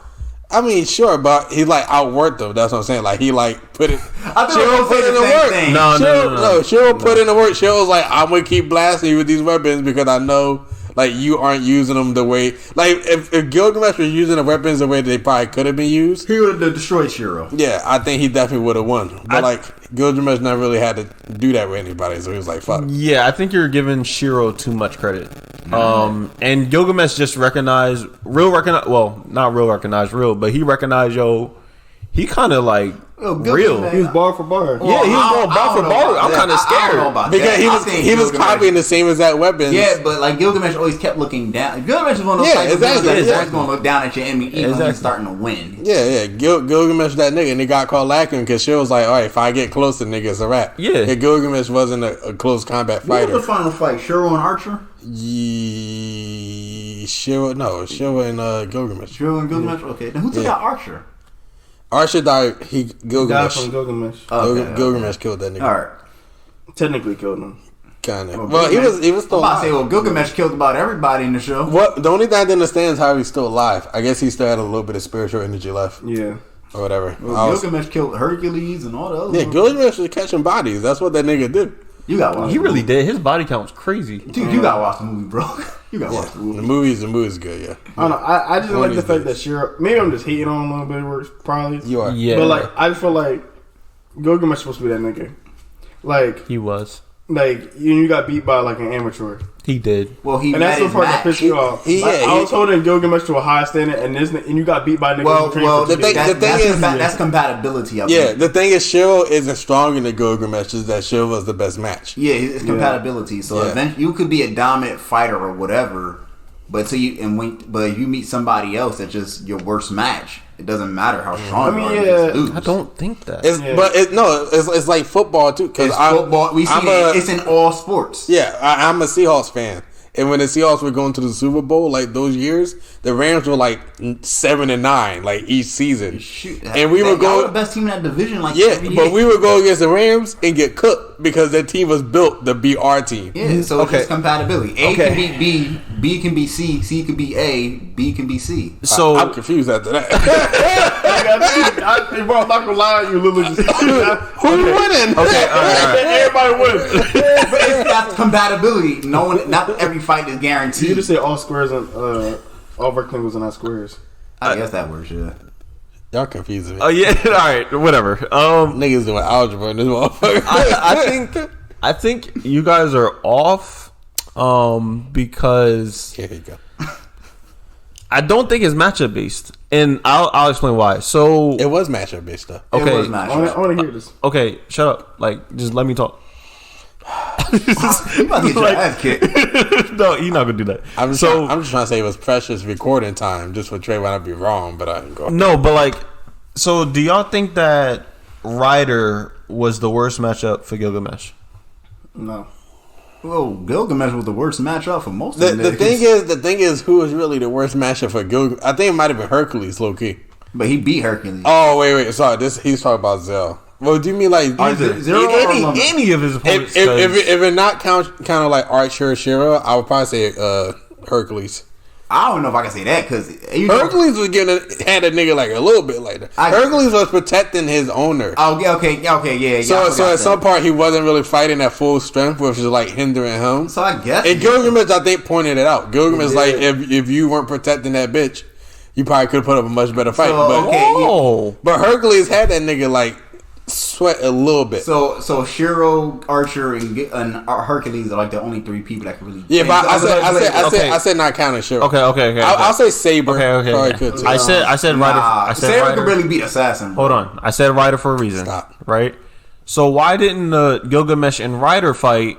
I mean, sure, but he like outworked them. That's what I'm saying. Like he like put it. I thought Shiro put in the work. No. Shiro put in the work. Shiro was like, I'm gonna keep blasting you with these weapons because I know like you aren't using them the way. Like if Gilgamesh was using the weapons the way they probably could have been used, he would have destroyed Shiro. Yeah, I think he definitely would have won. But like Gilgamesh never really had to do that with anybody, so he was like, "Fuck." Yeah, I think you're giving Shiro too much credit. And Gilgamesh just recognized not real, but he recognized he kind of like real. He was bar for bar. Yeah, he was going bar for bar. I'm kind of scared because he was copying the same exact weapons. Yeah, but like Gilgamesh always kept looking down. Gilgamesh was one of those types exactly. He's always going to look down at your enemy even when he's starting to win. Yeah. Gilgamesh that nigga, and he got caught lacking because she was like, all right, if I get close to nigga, it's a wrap. Yeah. Gilgamesh wasn't a close combat fighter. What was the final fight? Shiro and Archer? Shiro and Gilgamesh. Shiro and Gilgamesh? Okay. Then who took out Archer? Archer died. Gilgamesh. Died from Gilgamesh. Gilgamesh killed that nigga. All right. Technically killed him. Kind of. Well, he was still alive. Gilgamesh killed about everybody in the show. The only thing I didn't understand is how he's still alive. I guess he still had a little bit of spiritual energy left. Yeah. Or whatever. Gilgamesh killed Hercules and all the others. Yeah, Gilgamesh was catching bodies. That's what that nigga did. You got watch. He really did. His body count was crazy. Dude, you got to watch the movie, bro. You got to watch the movie. The movie's good, yeah. I don't know. I just like the fact that Shiro. Maybe I'm just hating on a little bit of work, probably. You are. Yeah. But like, I just feel like Gilgamesh supposed to be that nigga. Like he was. Like you got beat by like an amateur. He did. Well, and that's the part that pissed me off. I was holding Gilgamesh to a high standard, and you got beat by a nigga. Well, the thing is that's compatibility. The thing is, Shiro isn't stronger than Gilgamesh. Is that Shiro was the best match? Yeah, it's compatibility. So eventually, you could be a dominant fighter or whatever, but if you meet somebody else that's just your worst match, it doesn't matter how strong you are. I don't think that. It's like football too. Because football. We see it's in all sports. Yeah, I'm a Seahawks fan. And when the Seahawks were going to the Super Bowl, like those years, the Rams were like 7-9, like each season. Shoot, and we were going the best team in that division. Like but we would go against the Rams and get cooked because their team was built to be our team. Yeah, so it's compatibility. A can be B, B can be C, C can be A, B can be C. So I'm confused after that. I'm not gonna lie, you literally just who winning? Okay, all right. Everybody wins. But it's got compatibility. Not every fight is guaranteed. You just say all squares and all rectangles are not squares. I guess that works. Yeah. Y'all confusing me. Oh yeah, all right, whatever. Niggas doing algebra in this motherfucker. I think you guys are off. Because here you go. I don't think it's matchup based, and I'll explain why. So it was matchup based stuff. Okay, I want to hear this. Okay, shut up. Like, just let me talk. You about to get your ass kicked. No, you're not gonna do that. I'm just trying to say it was precious recording time just for Trayvon. I'd be wrong, but I didn't go. No, but like, so do y'all think that Ryder was the worst matchup for Gilgamesh? No. Well, Gilgamesh was the worst matchup for most of the thing is, who was really the worst matchup for Gilgamesh? I think it might have been Hercules, low key. But he beat Hercules. Oh wait, sorry. He's talking about Zell. Well, do you mean like any of his opponents? If it not count of like Archer or Shiro, I would probably say Hercules. I don't know if I can say that because Hercules was had a nigga like a little bit like that. Hercules was protecting his owner. Okay, yeah. So at some part he wasn't really fighting at full strength, which was like hindering him. So I guess. And Gilgamesh, I think, pointed it out. Gilgamesh like if you weren't protecting that bitch, you probably could have put up a much better fight. But Hercules had that nigga like sweat a little bit. So Shiro, Archer, and Hercules are like the only three people that can really. Yeah, but I said not counting Shiro. Okay. I'll say Saber. Okay. Could too. I said Ryder. Saber could really beat Assassin. Hold on, I said Ryder for a reason. Stop. Right. So why didn't the Gilgamesh and Ryder fight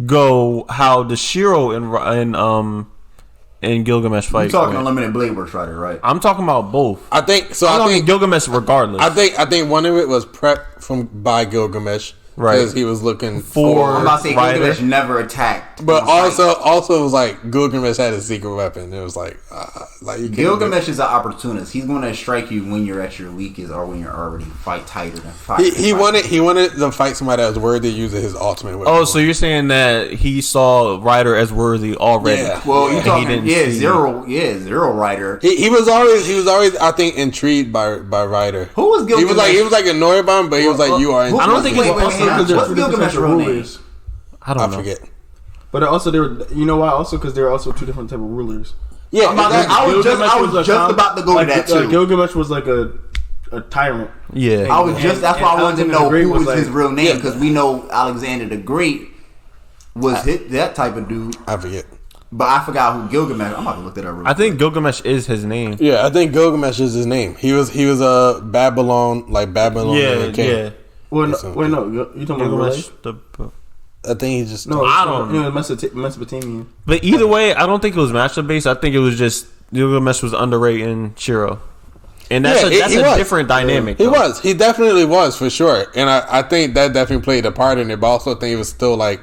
go how the Shiro and Gilgamesh fight? You're talking Unlimited Blade Works Ryder, right? I'm talking about both. I think Gilgamesh regardless. I think one of it was prepped by Gilgamesh, right? Because he was looking for. I'm about to say Gilgamesh never attacked, but also it was like Gilgamesh had a secret weapon. It was like Gilgamesh is an opportunist. He's going to strike you when you're at your weakest or when you're already fight tighter than fight. He wanted to fight somebody that was worthy using his ultimate weapon. Oh, so you're saying that he saw Ryder as worthy already? Yeah. Well, you talking Zero Ryder. He was always I think intrigued by Ryder. Who was Gilgamesh? He was like annoyed by him, but he was like, you are. I don't think it's what's Gilgamesh real name? I forget. But also they were, you know why? Also because there are also two different type of rulers. Yeah, I was just about to go to that too. Gilgamesh was like a tyrant. Yeah, that's why I wanted to know who was his real name because we know Alexander the Great was that type of dude. I forget. But I forgot who Gilgamesh. I'm about to look that up. I think Gilgamesh is his name. Yeah, I think Gilgamesh is his name. He was a Babylon king. Yeah. Wait, no. You talking about Gilgamesh? I think he just I don't know. Mesopotamian. But either way, I don't think it was matchup based. I think it was just Gilgamesh was underrating Shiro, and that's a different dynamic. He was. He definitely was for sure, and I think that definitely played a part in it. But I also think it was I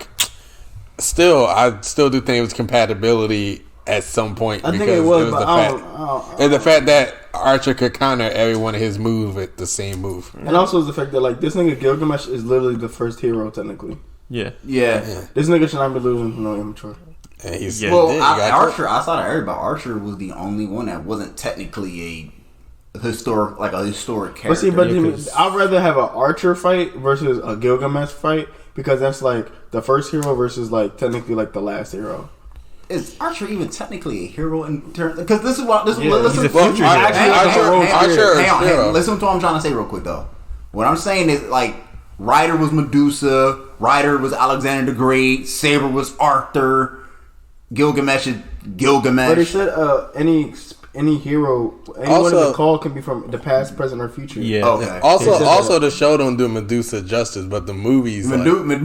still do think it was compatibility at some point. I think it was the fact that Archer could counter every one of his moves with the same move, and also the fact that like this nigga Gilgamesh is literally the first hero technically. Yeah. This nigga should not be losing to no immature. Archer. I thought I heard about Archer was the only one that wasn't technically a historic character. But see, I'd rather have an Archer fight versus a Gilgamesh fight because that's like the first hero versus like technically like the last hero. Is Archer even technically a hero in terms? Because this is what listen. He's a future hero. Hang on. Listen to what I'm trying to say real quick though. What I'm saying is like Ryder was Medusa. Ryder was Alexander the Great. Saber was Arthur. Gilgamesh is Gilgamesh. But it said any hero, anyone in the call can be from the past, present, or future. Yeah. Okay. Also, the show don't do Medusa justice, but the movies. Medusa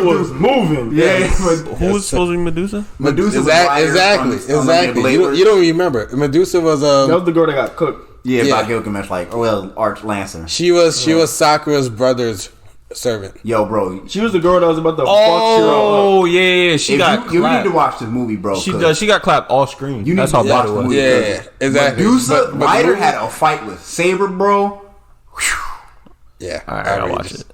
was moving. Yeah. Who was supposed to be Medusa? Medusa was exactly. You don't remember. Medusa was that was the girl that got cooked. Yeah, by Gilgamesh, Arch Lancer. She was Sakura's brother's servant. Yo, bro, she was the girl that was about to fuck Shiro. Oh yeah, she got. You need to watch this movie, bro. She got clapped off screen. You need to watch the movie. Yeah, exactly. Medusa, Ryder had a fight with Saber, bro. Yeah, all right, I'll watch it.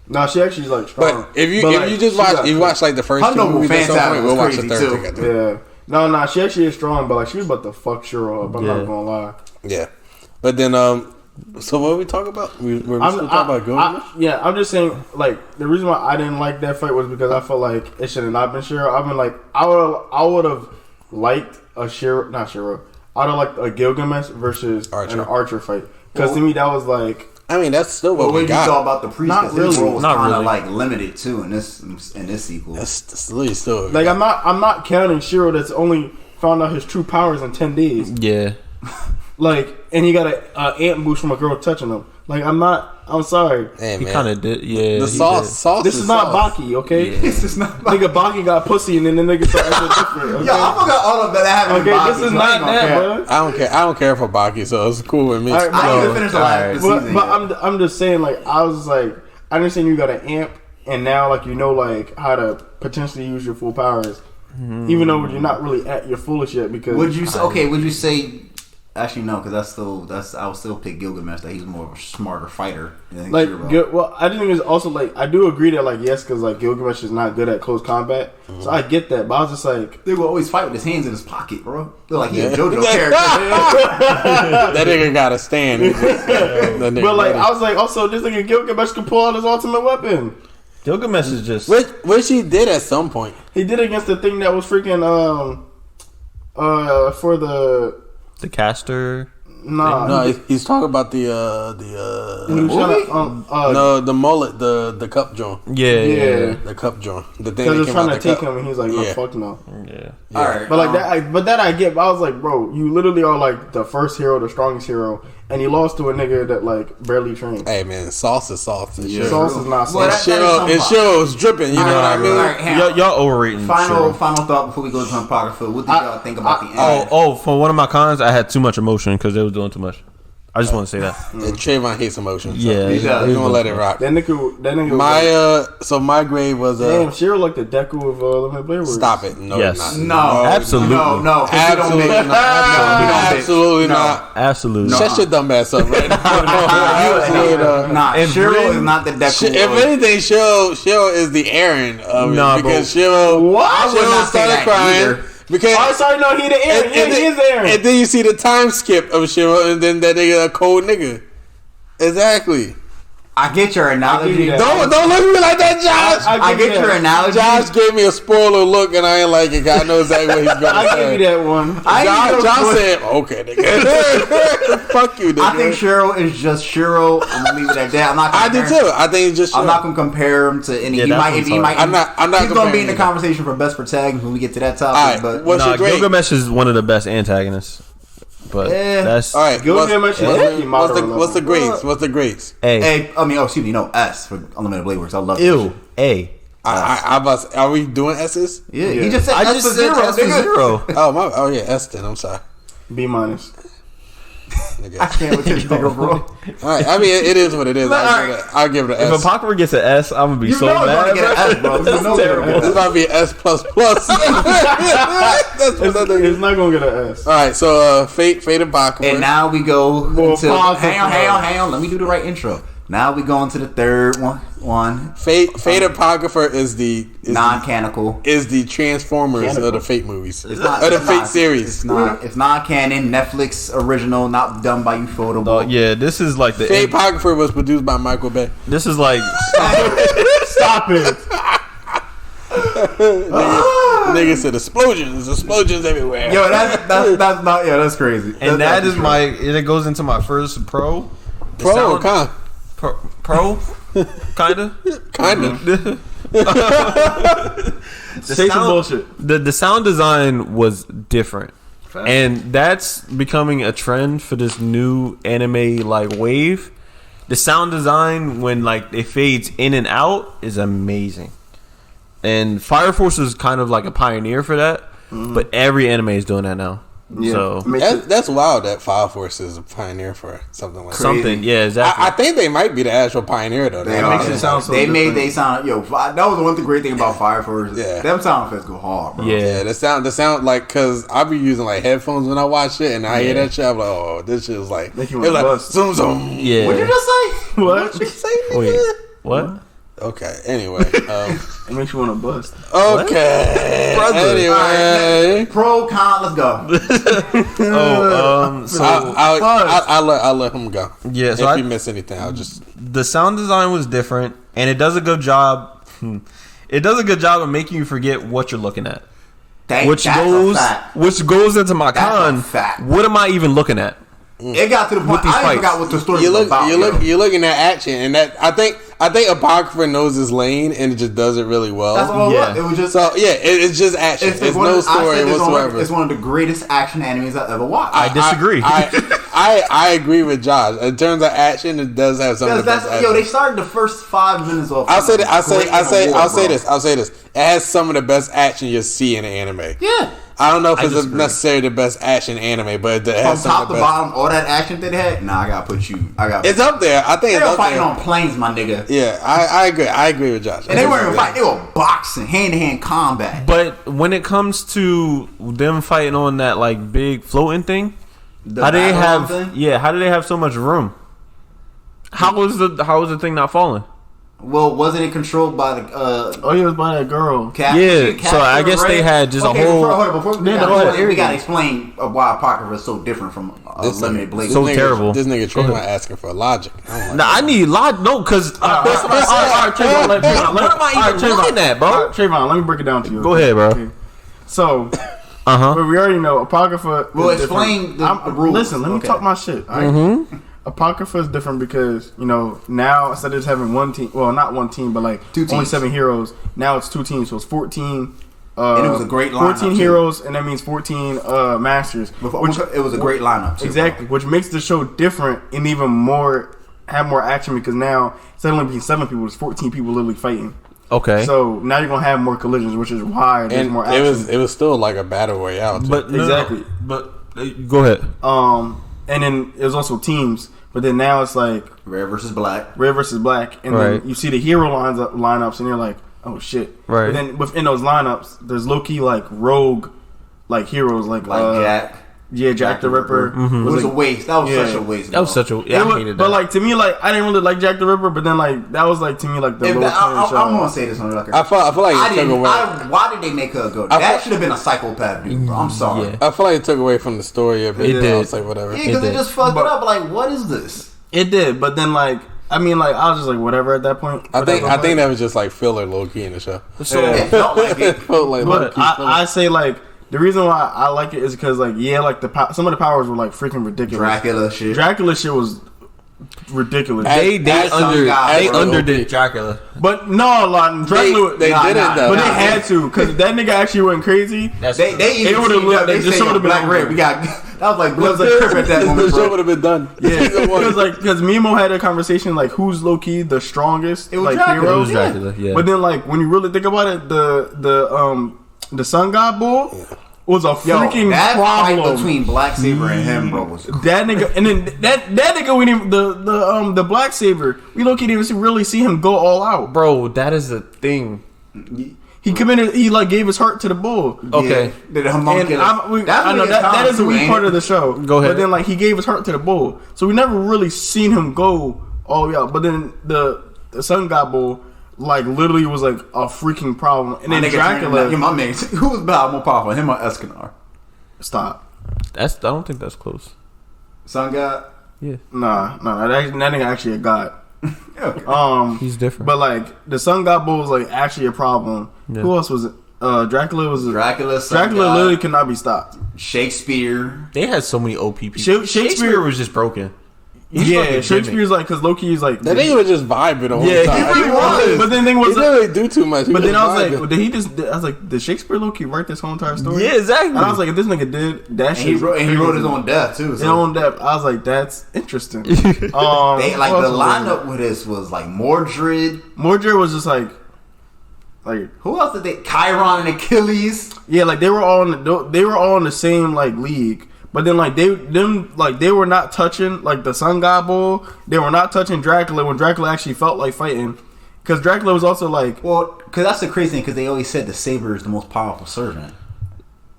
No, she actually like strong. But if you just watch like the first two movies at some point, we'll watch the third together. Yeah. No, she actually is strong, but like she was about to fuck Shiro up. I'm not gonna lie. Yeah, but then so what are we talking about? We're still talking about Gilgamesh? I'm just saying, like, the reason why I didn't like that fight was because I felt like it should have not been Shiro. I've been like, I would have liked a Shiro, not Shiro. I would have liked a Gilgamesh versus an Archer fight. Because to me, that was like, I mean, that's still what we got. You saw about the priest, not really. His role was kind of like limited too in this sequel. That's really still like I'm not counting Shiro that's only found out his true powers in 10 days. Yeah. Like, and he got an ant boost from a girl touching him. Like, I'm sorry. Hey, he kind of did. Yeah. The sauce. This is not Baki, okay? Yeah. This is not Baki. Nigga, Baki got pussy and then the nigga started acting different. Okay? Yo, I forgot all of that happened. Okay, Baki, this is not that, bro. I don't care for Baki, so it's cool with me. Right, I didn't finish the last season. But I'm just saying, like, I was like, I understand you got an amp, and now, like, you know, like, how to potentially use your full powers, even though you're not really at your fullest yet. Because would you say? Actually, no, because I would still pick Gilgamesh. That he's more of a smarter fighter. Like, well, I think it's also like I do agree that like yes, because like Gilgamesh is not good at close combat, so I get that. But I was just like, they will always fight with his hands in his pocket, bro. They're like he's a JoJo character. That nigga got to stand. But like I was like, also this nigga Gilgamesh can pull out his ultimate weapon. Gilgamesh is just which he did at some point. He did against the thing that was freaking for the caster. No, he's talking about the the mullet, the cup joint. Yeah, the cup joint. The thing because they're trying to take him, and he's like, no, fuck no. Yeah. All right, but like that I get. But I was like, bro, you literally are like the first hero, the strongest hero, and you lost to a nigga that like barely trained. Hey man, sauce is sauce. Sauce is not sauce. It shows dripping. You know what I mean? Right, y'all overrating. Final thought before we go to Apocrypha. What did y'all think about the end? For one of my cons, I had too much emotion because they was doing too much. I just want to say that. Trayvon hates emotion. So yeah, we're gonna let it rock. That nigga. So my grade was damn. Shiro like the Deku of Limited Blade Works. Stop it. No, yes. No, absolutely. No. Absolutely not. Absolutely. Shut your dumb ass up right now. Nah, Shiro is not the Deku. If anything, Shiro is the Aaron of it because Shiro started crying. Because he the Aaron. He is Aaron. And then you see the time skip of Shiro, and then that nigga a cold nigga. Exactly. I get your analogy. Don't look at me like that, Josh. I get your analogy. Josh gave me a spoiler look, and I ain't like it. God knows exactly what he's gonna say. I give you that one. Josh said, "Okay, nigga, fuck you, nigga." I think Shiro is just Shiro. I'm gonna leave it at that. I do too. I think it's just Shiro. I'm not gonna compare him to any. Yeah, he might. I'm not. He's gonna be in the conversation for best protagonist when we get to that topic. Right, but what's your grade? Gilgamesh is one of the best antagonists. But that's all right. Gilgamesh what's the grades? What's the grades? A. Excuse me. No, S for Unlimited Blade Works. I love it. A. Are we doing S's? Yeah. He just said S for zero. Oh yeah, S then. I'm sorry. B minus. I can't with this nigga, bro. All right. I mean, it is what it is. I'll give it an S. If Apocrypha gets an S, I'm gonna be so mad. Get an S, bro. That's terrible. This might be an S plus. That's it's not gonna get an S. All right. So Fate Apocrypha. And now we go into hang on. Let me do the right intro. Now we go into the third one. Fate Apocrypha is the non-canonical. Is the Transformers of the Fate movies. It's not the Fate series. It's not canon. Netflix original, not done by Ufotable. Yeah, this is like the Fate Apocrypha was produced by Michael Bay. This is like stop it. Nigga said explosions everywhere. Yo, that's not. Yeah, that's crazy. And that is it goes into my first pro or con. pro, kinda. Say some bullshit. The sound design was different. And that's becoming a trend for this new anime like wave. The sound design when like it fades in and out is amazing. And Fire Force is kind of like a pioneer for that, but every anime is doing that now. Yeah. So that's wild that Fire Force is a pioneer for something like something. That. Yeah, exactly. I think they might be the actual pioneer though. That makes it sound so different. They sound that was the one great thing about Fire Force. Yeah, them sound effects go hard, bro. Yeah, the sound like because I be using like headphones when I watch it and I hear that shit. I'm like, oh, this shit is like it's like zoom zoom. Yeah. What did you just say? What you say? Wait, what? Okay. Anyway, it makes you want to bust. Okay. Anyway, right, pro con, let's go. So I'll let him go. Yeah. So if you miss anything, I'll just. The sound design was different, and it does a good job. It does a good job of making you forget what you're looking at. Which goes into my con. What am I even looking at? It got to the point I forgot what the story was about. You're looking at action, and that I think Apocrypha knows his lane, and it just does it really well. That's all it was. It was just it's just action. It's no story whatsoever. It's one of the greatest action animes I've ever watched. I disagree. I agree with Josh. In terms of action, it does have some of the best action. They started the first 5 minutes off. I'll say this. It has some of the best action you'll see in an anime. Yeah. I don't know if it's necessarily the best action anime, but it has from top to bottom, all that action that they had. Nah, I gotta put you. It's up there. I think they were fighting on planes, my nigga. Yeah, I agree. I agree with Josh. And they weren't even fighting. They were boxing, hand to hand combat. But when it comes to them fighting on that like big floating thing, how do they have so much room? How was the thing not falling? Well, wasn't it controlled by the? It was by that girl. So I guess they had just a whole. Before we gotta explain why Apocrypha is so different from Limited Blade. So terrible. This nigga Trayvon asking for logic. I need logic. No, because that's what I said. What am I even looking at, bro? Trayvon, let me break it down to you. Go ahead, bro. Okay. So, but we already know Apocrypha. Well, explain the rules. Listen, let me talk my shit. All right? Apocrypha is different because, now instead of just having one team, well, not one team, but like only 7 heroes, now it's 2 teams, so it's 14. And it was a great lineup. 14 heroes, and that means 14 masters. It was a great lineup, too. Exactly, which makes the show different and even have more action because now, instead of only being 7 people, it's 14 people literally fighting. Okay. So now you're gonna have more collisions, which is why there's more action. It was still like a battle royale, too. But exactly. But go ahead. And then it was also teams, but then now it's like Red versus Black, and then you see the hero lineups, and you're like, oh shit, right? But then within those lineups, there's low key like rogue, like heroes, like Jack. Yeah, Jack the Ripper. Mm-hmm. It was a waste. That was such a waste. That was such a. Yeah, I hated that. But like to me, like I didn't really like Jack the Ripper. But then like that was like to me like the lowest point of the show. I'm gonna say this on the record. I feel like it took away. Why did they make her go? That should have been a psychopath dude, bro. I'm sorry. Yeah. I feel like it took away from the story a bit. It did. Like whatever. Yeah, because it just fucked it up. Like, what is this? It did, but then like. I mean, like I was just like whatever at that point. I think that was just like filler, low key in the show. So it felt like it. But I say like the reason why I like it is because like like some of the powers were like freaking ridiculous. Dracula shit was ridiculous. They underdid Dracula. But no, like Dracula they didn't though. But they had to because that nigga actually went crazy. They would have they just would have been red. We got that was like Blood's like Crip at that moment. The show would have been done. Yeah, because Mimo had a conversation like who's low key the strongest like hero. It was Dracula. Yeah. But then like when you really think about it, the Sun God Bull. Was a freaking that problem fight between Black Saber and him, bro. Was that nigga, and then that nigga, we didn't the Black Saber. We low key didn't really see him go all out, bro. That is the thing. He committed. He like gave his heart to the bull. Okay, I know that is a weak part of the show. Go ahead. But then like he gave his heart to the bull, so we never really seen him go all the way out. But then the Sun God Bull. Like literally was like a freaking problem, and then Dracula. My man, who was more powerful, him or Escanor? Stop. I don't think that's close. Sun God. Yeah. Nah. That nigga actually a god. Okay. He's different. But like the Sun God Bull was like actually a problem. Yeah. Who else was it? Dracula was Dracula literally cannot be stopped. Shakespeare. They had so many OP people. Shakespeare was just broken. Yeah, Shakespeare's like, because Loki is like, that nigga was just vibing the whole time. Yeah, he really was. But then the thing was, he didn't really do too much. But then I was like, did he just? I was like, did Shakespeare Loki write this whole entire story? Yeah, exactly. And I was like, if this nigga did that shit, he wrote his own death too. His own death. I was like, that's interesting. They, like the lineup with this was like Mordred. Mordred was just like who else did they? Chiron and Achilles. Yeah, like they were all in the same like league. But then, like, they were not touching, like, the Sun God Bull. They were not touching Dracula when Dracula actually felt like fighting. Because Dracula was also, like... Well, because that's the crazy thing, because they always said the saber is the most powerful servant.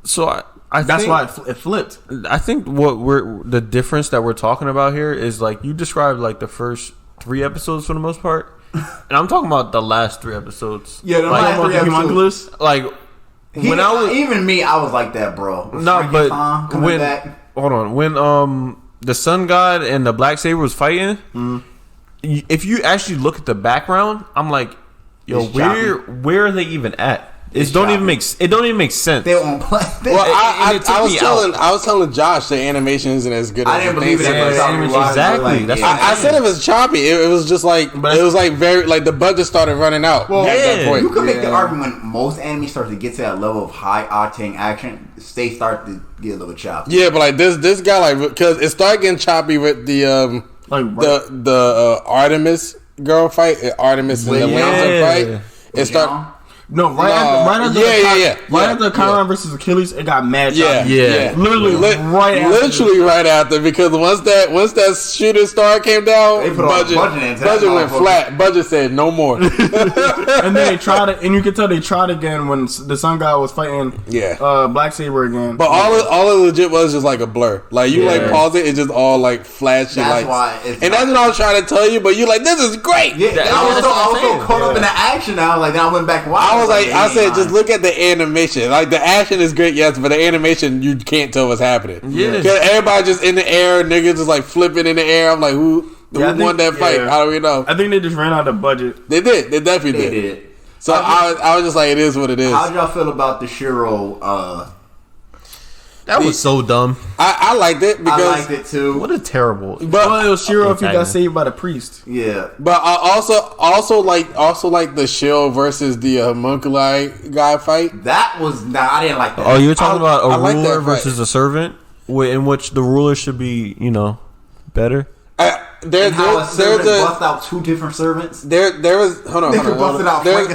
So, that's why it flipped. I think the difference that we're talking about here is, like, you described, like, the first 3 episodes for the most part. And I'm talking about the last 3 episodes. Yeah, the last 3 episodes. Like... When I was even me, I was like that, bro. No, but when hold on, when the Sun God and the Black Saber was fighting, if you actually look at the background, I'm like, yo, where are they even at? It don't even make sense. They won't play. Well, I was telling Josh the animation isn't as good. I didn't believe it. Exactly. That's I said it was choppy. It was just like it was like very like the budget started running out. Well, at that point. You could make the argument when most anime starts to get to that level of high octane action, they start to get a little choppy. Yeah, but like this guy like because it started getting choppy with the Artemis girl fight, Artemis and the Lantern fight. It started. No, right after Chiron versus Achilles, it got mad. Literally right after, because once that shooting star came down, budget went flat. Budget said no more. And then they tried it, and you could tell they tried again when the Sun God was fighting Black Saber again. But all it legit was just like a blur. Like you like pause it, it's just all like flashy. That's like, why. And that's what I was trying to tell you. But you like this is great. Yeah, I was so caught up in the action now. Like then I went back. I was like, I said, just look at the animation. Like the action is great, yes, but the animation you can't tell what's happening. Yeah, because everybody just in the air, niggas just like flipping in the air. I'm like, who won that fight? How do we know? I think they just ran out of budget. They did. They definitely did. So I was just like, it is what it is. How did y'all feel about the Shiro? That was so dumb. I liked it because I liked it too. What a terrible. But it was Shiro if he got saved by the priest. Yeah. But I also like the Shield versus the homunculi guy fight. That was I didn't like that. Oh, you're talking about a ruler versus a servant, in which the ruler should be better. There's bust out 2 different servants. There was hold on. There's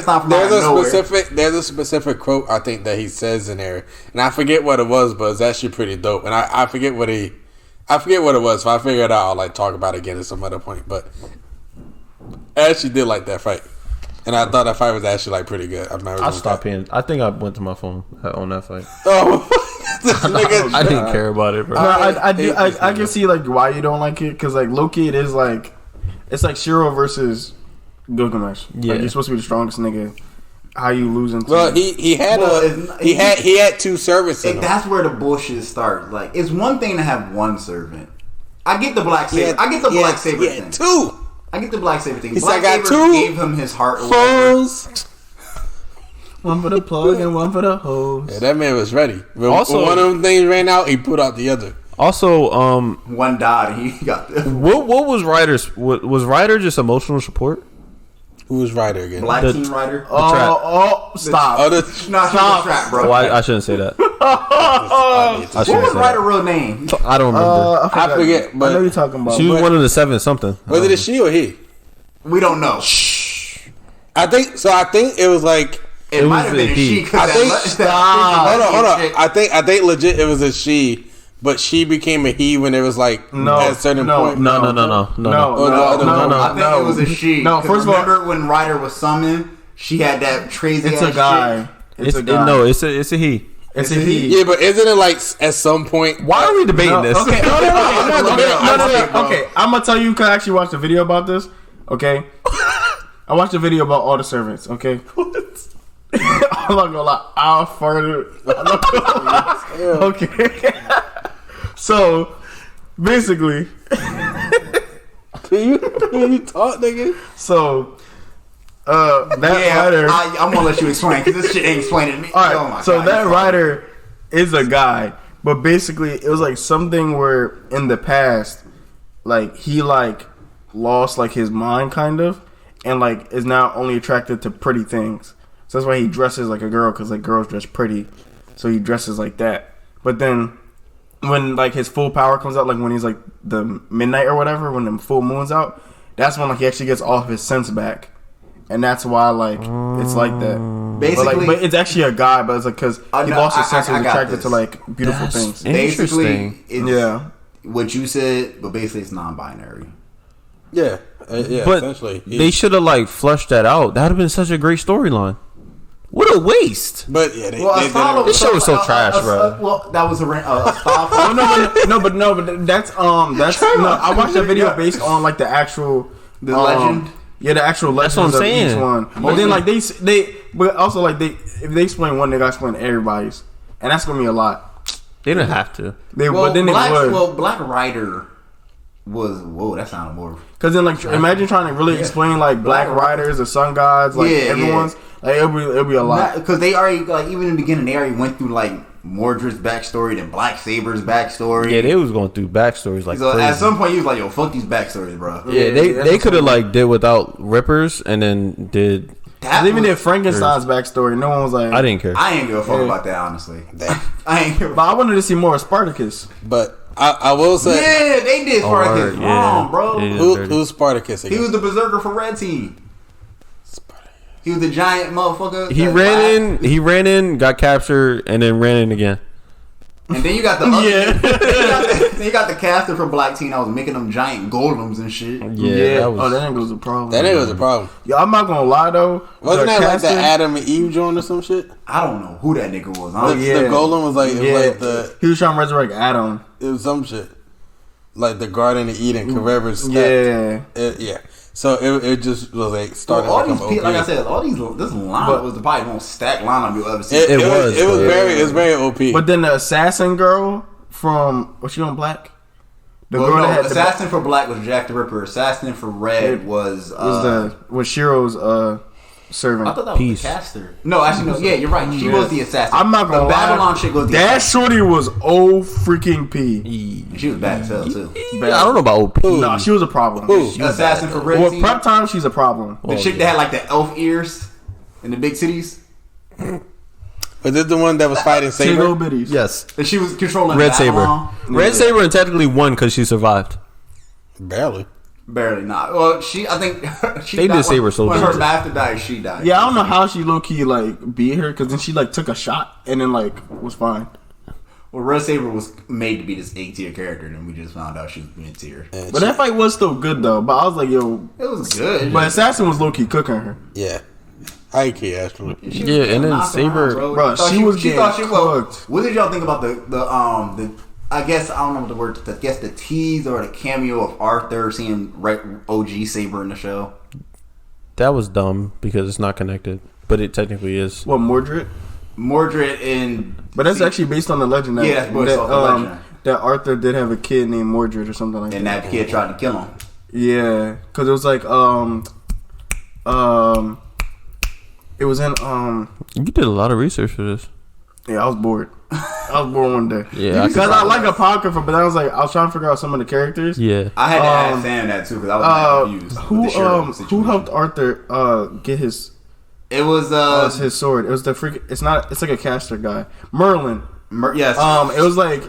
a specific quote I think that he says in there, and I forget what it was, but it's actually pretty dope. And I forget what it was. If I figure it out, I'll like talk about it again at some other point. But I actually did like that fight, and I thought that fight was actually like pretty good. I stopped paying. I think I went to my phone on that fight. Oh. I didn't care about it, bro. No, I can see like why you don't like it, because like Loki, it is like it's like Shiro versus Gilgamesh. Yeah, like, you're supposed to be the strongest nigga. How you losing? Well, he had 2 servants. That's where the bullshit starts. Like it's one thing to have 1 servant. I get the Black Saber. I get the Black Saber thing. 2. I get the Black Saber thing. Black Saber gave him his heart. One for the plug and one for the hose. Yeah, that man was ready. When one of them things ran out, he put out the other. Also, one died. He got what was Ryder's? Was Ryder just emotional support? Who was Ryder again? Black Team Ryder. Stop. Stop, trap, bro. Oh, I shouldn't say that. What was Ryder's real name? I don't remember. I forget. But I know you're talking about. She was one of the 7 something. Was it a she or he? We don't know. I think it was like. It might have been a she. Hold on. I think legit it was a she, but she became a he when it was like at a certain point. No. I think it was a she. No, first of all, remember when Ryder was summoned, she had that crazy. It's a guy. It's a guy. No, it's a he. It's a he. Yeah, but isn't it like at some point? Why are we debating this? Okay, no. Okay, I'm gonna tell you. Cause I actually watched a video about this. Okay, I watched a video about all the servants. Okay. I'm not gonna lie, I farted. Okay. So, basically, can you talk, nigga? So, Ryder. I'm gonna let you explain because this shit ain't explaining to me. All right. So that Ryder is a guy, but basically, it was like something where in the past, like he like lost like his mind kind of, and like is now only attracted to pretty things. So that's why he dresses like a girl, because like girls dress pretty, so he dresses like that. But then when like his full power comes out, like when he's like the midnight or whatever, when the full moon's out, that's when like he actually gets all of his sense back, and that's why like it's like that. Basically, but it's actually a guy, but it's like because he lost his sense and was attracted to like beautiful things. Basically, it's what you said, but basically it's non-binary. Yeah, but essentially they should have like flushed that out. That would have been such a great storyline. What a waste! But yeah, this show was so trash, bro. Well, that was a stop. but that's I watched that video based on like the actual legend. Yeah, the actual legends of each one. But then like but also like if they explain one, they gotta explain everybody's, and that's gonna be a lot. They didn't have to. But then they would. Well, Black Rider was that sounded more. Because then like imagine trying to really explain like Black Riders or Sun Gods, like everyone's. Like, it'll be a lot. Because they already, like, even in the beginning, they already went through, like, Mordred's backstory, then Black Saber's backstory. Yeah, they was going through backstories like so crazy. At some point, you was like, yo, fuck these backstories, bro. Yeah, they could have, like, did without Rippers and then did... Even did Frankenstein's backstory. No one was like... I didn't care. I ain't give a fuck about that, honestly. I ain't give a But I wanted to see more of Spartacus. But I will say... Yeah, they did Spartacus wrong, bro. Who's Spartacus again? He was the berserker for Red Team. He was the giant motherfucker. He ran in, got captured, and then ran in again. And then you got the other, then you got the caster for Black Team that was making them giant golems and shit. Yeah. That nigga was a problem. That nigga was a problem. Yo, I'm not gonna lie though. Wasn't that like the Adam and Eve joint or some shit? I don't know who that nigga was. The golem was like, he was trying to resurrect Adam. It was some shit. Like the Garden of Eden, Carver's yeah. So it just was like started. Well, all these people, like I said, this lineup was probably the most stacked lineup you'll ever see. It was very OP. But then the assassin girl from was she on Black? Assassin for Black was Jack the Ripper. Assassin for Red was Shiro's servant. I thought that was the caster. No, actually no. Yeah, you're right. She was the assassin. I'm not gonna lie. Babylon chick was the assassin. Shorty was freaking P. She was bad as hell too. I don't know about OP. No, she was a problem. Assassin for Red. Well, prep time, she's a problem. The chick that had like the elf ears in the big cities. Was this the one that was fighting Saber? Bitties. Yes. That she was controlling Red Babylon. Saber. Red Saber technically won because she survived. Barely not. Well, I think she they died did save her so when her master died, she died. Yeah, I don't know how she low key like beat her because then she like took a shot and then like was fine. Well, Red Saber was made to be this A tier character, and we just found out she was mid tier. But that fight was still good though. But I was like, yo, it was good. But Assassin was low key cooking her. Yeah. High key, actually. And then Saber, bro, she was getting cooked. What did y'all think about the I guess I don't know what the word. I guess the tease or the cameo of Arthur seeing OG Saber in the show. That was dumb because it's not connected, but it technically is. What, Mordred and but that's actually based on the legend. That, that's based off the legend. That Arthur did have a kid named Mordred or something like that. And that kid tried to kill him. Yeah, because it was like it was in You did a lot of research for this. Yeah, I was bored. I was bored one day. Yeah, because I like Apocrypha, but I was trying to figure out some of the characters. Yeah, I had to ask Sam that too because I was confused. Who helped Arthur get his? It was his sword. It was the freak. It's not. It's like a caster guy, Merlin. Yes. It was like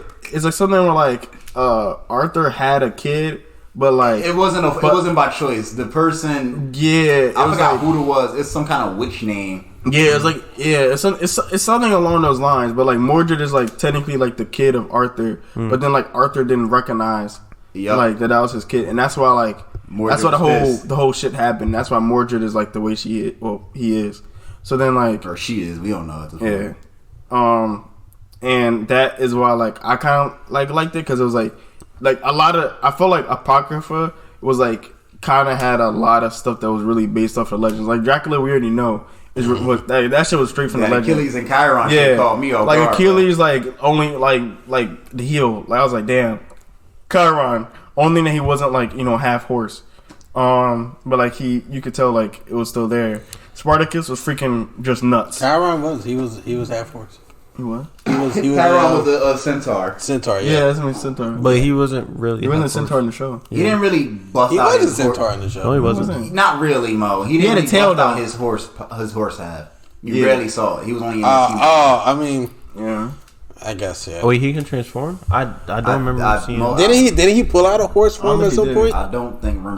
something where like Arthur had a kid, but like it wasn't by choice. The person. Yeah, I forgot who it was. It's some kind of witch name. Yeah, it's something along those lines. But like Mordred is like technically like the kid of Arthur, but then like Arthur didn't recognize like that was his kid, and that's why like Mordred that's why the whole shit happened. That's why Mordred is like the way she is. Well, he is. So then like or she is. We don't know. At this point. Yeah. And that is why like I kind of like liked it because it was like a lot of I felt like Apocrypha was like kind of had a lot of stuff that was really based off the legends. Like Dracula, we already know. That shit was straight from the legend. Achilles and Chiron shit called me off like guard, Achilles, bro. Like only like the heel. Like I was like, damn, Chiron. Only thing that he wasn't like half horse. But like you could tell like it was still there. Spartacus was freaking just nuts. Chiron was he was half horse. He was. Chiron was a centaur. Centaur, yeah. Yeah, that's my centaur. But he wasn't really. He wasn't a centaur in the show. He didn't really bust out. He was a centaur in the show. No, he wasn't. Not really, Mo. He didn't had a tail bust out his horse half. You rarely saw it. He was only in I mean, yeah. I guess, yeah. Oh, wait, he can transform? I don't remember seeing him. Didn't he pull out a horse form at some point? I don't think he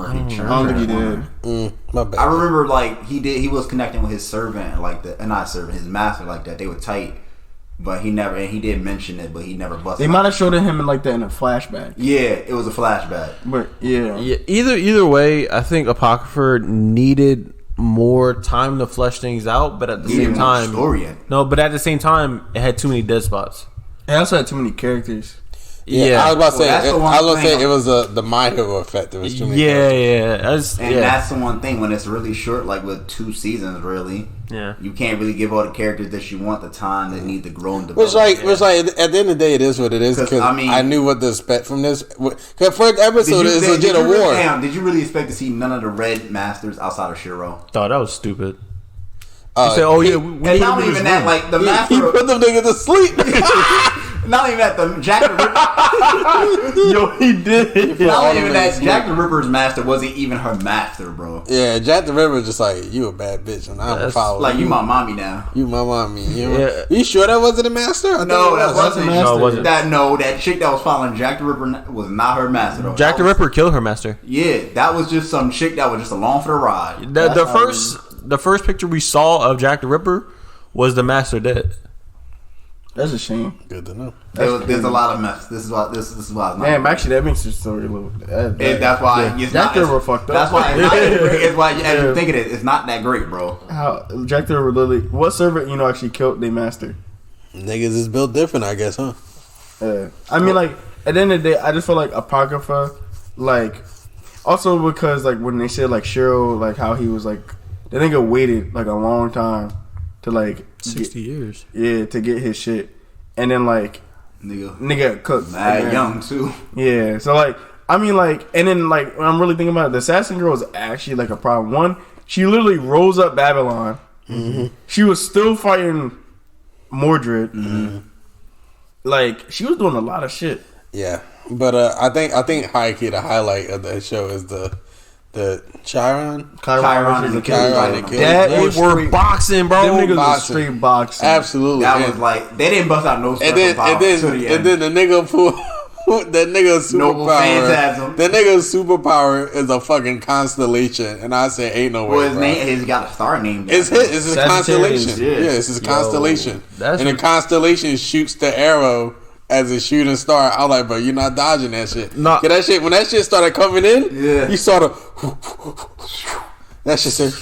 I don't think he did. My bad. I remember like he was connecting with his servant not servant, his master like that. They were tight, but he did mention it, but he never busted. They might have showed him in like that in a flashback. Yeah, it was a flashback. But yeah. Either way, I think Apocrypha needed more time to flesh things out, but at the same time, but at the same time, it had too many dead spots. It also had too many characters. Yeah, I was about to say it was the My Hero effect. There was too many characters. That's the one thing when it's really short, like with 2 seasons, really. Yeah, you can't really give all the characters that you want the time they need to grow and Which develop. like at the end of the day, it is what it is. Because I knew what to expect from this. Because first episode is legit a war. Did you really expect to see none of the Red Masters outside of Shiro? Oh, that was stupid. You said, "Oh yeah," and not even that. Like the master, he put them niggas to sleep. Not even that. The Jack the Ripper. Yo, he did. Not even that. Jack the Ripper's master wasn't even her master, bro. Yeah, Jack the Ripper was just like, you a bad bitch, and I'm follow. Like you my mommy now. You my mommy. You sure that wasn't a master? No, that wasn't. No, it wasn't. That chick that was following Jack the Ripper was not her master. Though. Jack the Ripper killed her master. Yeah, that was just some chick that was just along for the ride. The first picture we saw of Jack the Ripper was the master dead. That's a shame. Good to know. There's a lot of mess. This is why. Damn, actually, that makes your story a little. That's why Jack the Ripper fucked up. That's why it's why as you think it is. It's not that great, bro. How Jack the Ripper literally? What servant actually killed their master? Niggas is built different, I guess, huh? I mean, like at the end of the day, I just feel like Apocrypha, like also because like when they said like Shiro, like how he was like the nigga waited like a long time to like 60 years. Yeah, to get his shit. And then like nigga cooked. Mad young too. Yeah. So like I mean like and then like when I'm really thinking about it, the assassin girl is actually like a problem. One, she literally rose up Babylon. Mm-hmm. She was still fighting Mordred. Mm-hmm. Like she was doing a lot of shit. Yeah. But I think high key the highlight of the show is the Chiron and Achilles. They were boxing, bro. Them niggas was straight boxing. Absolutely. That was like they didn't bust out no special and then the nigga that nigga's superpower. That nigga's superpower is a fucking constellation, and I said, ain't no way. Well, his name, he's got a star name. It's his constellation. Yeah, it's his constellation, and the constellation shoots the arrow as a shooting star. I'm like, bro, you're not dodging that shit. No, that shit when that shit started coming in, you saw that shit said,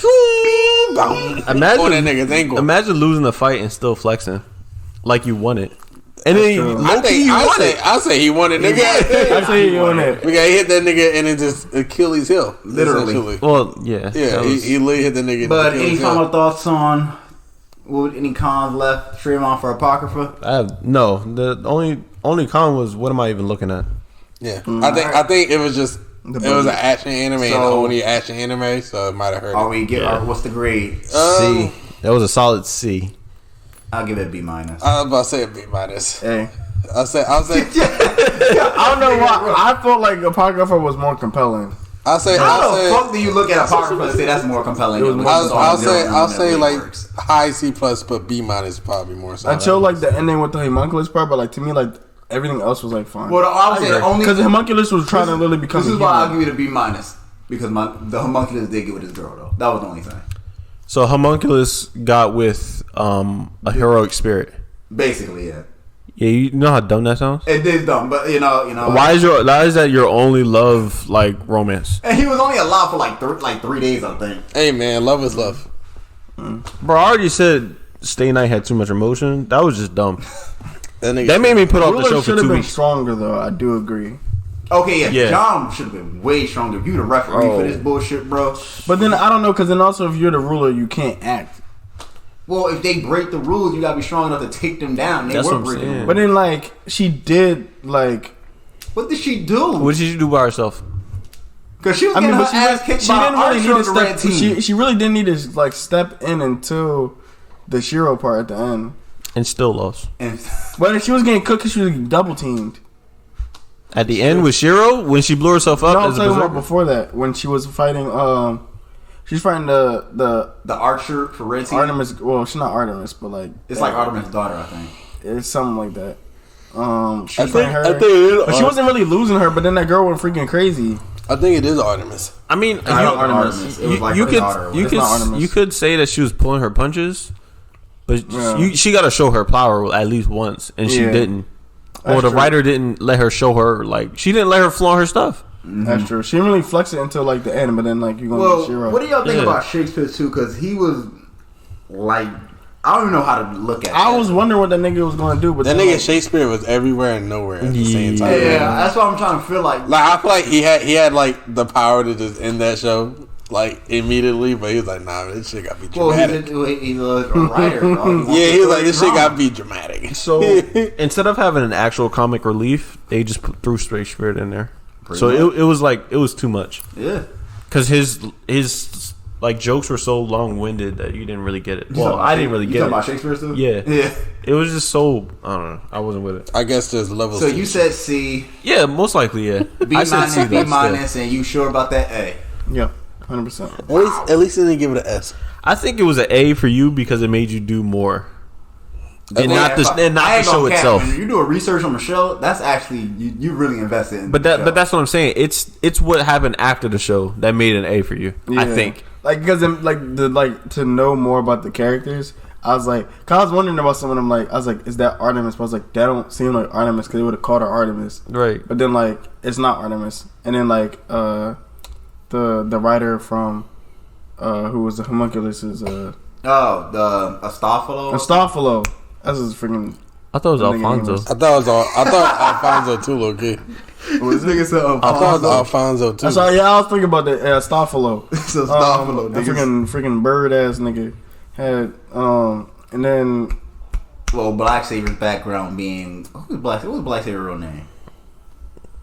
imagine on that nigga's ankle. Imagine losing the fight and still flexing like you won it. And then I say he won it, nigga. I say he won it. We gotta hit that nigga and then just Achilles heel, literally. Well, yeah, he literally hit the nigga. But any final thoughts on any cons left? Stream on for Apocrypha? No. The only con was what am I even looking at? Yeah, I think it was just it was an action anime and only action anime, so it might have hurt. What's the grade? C. That was a solid C. I'll give it a B minus. I was about to say a B minus. Hey. I'll say. I don't know why. I felt like Apocrypha was more compelling. How the fuck do you look at Apocrypha and say that's more compelling? I'll say like high C plus, but B minus probably more. So until like the ending with the homunculus part, but like to me, like everything else was like fine. Well, I would say only because the homunculus was trying to literally become. This is why I'll give you the B minus because the homunculus did get with his girl though. That was the only thing. So homunculus got with a heroic spirit. Basically, yeah. Yeah, you know how dumb that sounds? It is dumb, but you know. Why is that your only love like romance? And he was only alive for like 3 days, I think. Hey man, love is love. Bro, I already said Stay Night had too much emotion. That was just dumb. that made me put off the show for 2 weeks. Should have been stronger though. I do agree. Okay, yeah. John should have been way stronger. If you the referee for this bullshit, bro. But then I don't know, because then also if you're the ruler, you can't act. Well, if they break the rules, you gotta be strong enough to take them down. They were breaking the rules. But then, like, she did, like... What did she do? What did she do by herself? Because she was getting her ass kicked by the red team. She really didn't need to, like, step in until the Shiro part at the end. And still lost. But she was getting cooked because she was getting double teamed. At the end with Shiro, when she blew herself up. No, I'm talking about before that, when she was fighting. She's fighting the archer for Red Team. Artemis. Well, she's not Artemis, but like it's like Artemis' daughter, I think. It's something like that. She was fighting her, but she wasn't really losing her. But then that girl went freaking crazy. I think it is Artemis. I mean, Artemis. It was like her daughter. You could say that she was pulling her punches, but she got to show her power at least once, and she didn't. Or the writer didn't let her show her, like, she didn't let her flaunt her stuff. Mm-hmm. That's true. She didn't really flex it until like the end, but then like you're gonna get Shiro. What do y'all think about Shakespeare too? Because he was like, I don't even know how to look at. I was wondering what that nigga was gonna do, but that nigga Shakespeare was everywhere and nowhere at the same time. Yeah, that's what I'm trying to feel like. Like I feel like he had like the power to just end that show like immediately, but he was like, nah, this shit got to be dramatic. Well, he's a writer. Yeah, he was like, this shit got to be dramatic. So instead of having an actual comic relief, they just threw straight spirit in there. It was like, it was too much. Yeah, because his like jokes were so long winded that you didn't really get it. Well, I didn't really get it. You talking about Shakespeare still? Yeah. It was just so, I don't know. I wasn't with it. I guess there's levels. So you said C. Yeah, most likely, yeah. B minus, and you sure about that A? Yeah, 100%. At least they didn't give it an S. I think it was an A for you because it made you do more. And not the show itself. When you do a research on the show, that's actually you really invested in. But that's what I'm saying. It's what happened after the show that made an A for you. Yeah. I think. Like because to know more about the characters, I was like, cause I was wondering about someone. I was like, is that Artemis? But I was like, that don't seem like Artemis because they would have called her Artemis, right? But then like, it's not Artemis. And then like, the writer from, who was the homunculus is the Astolfo. That's his freaking. I thought it was Alfonso. I thought Alfonso too, low key. This nigga said Alfonso. I thought it was Alfonso too. I was thinking about the Astolfo. It's Astolfo. That freaking bird ass nigga had and then. Well, Black Saber's background being what was Black Saber's real name?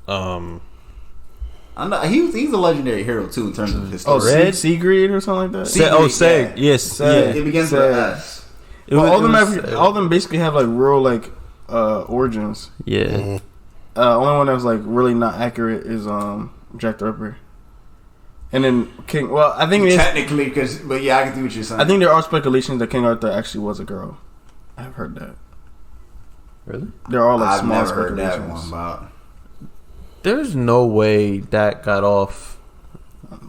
I know he's a legendary hero too in terms of his story. Red Sigrid or something like that. Seg. Yes. It begins with S. All of them basically have like real like origins. Yeah. Mm-hmm. Only one that was like really not accurate is Jack the Ripper. And then King. Well, I think technically, but yeah, I can see what you're saying. I think there are speculations that King Arthur actually was a girl. I've heard that. Really? There are like small never heard speculations. that one about. There's no way that got off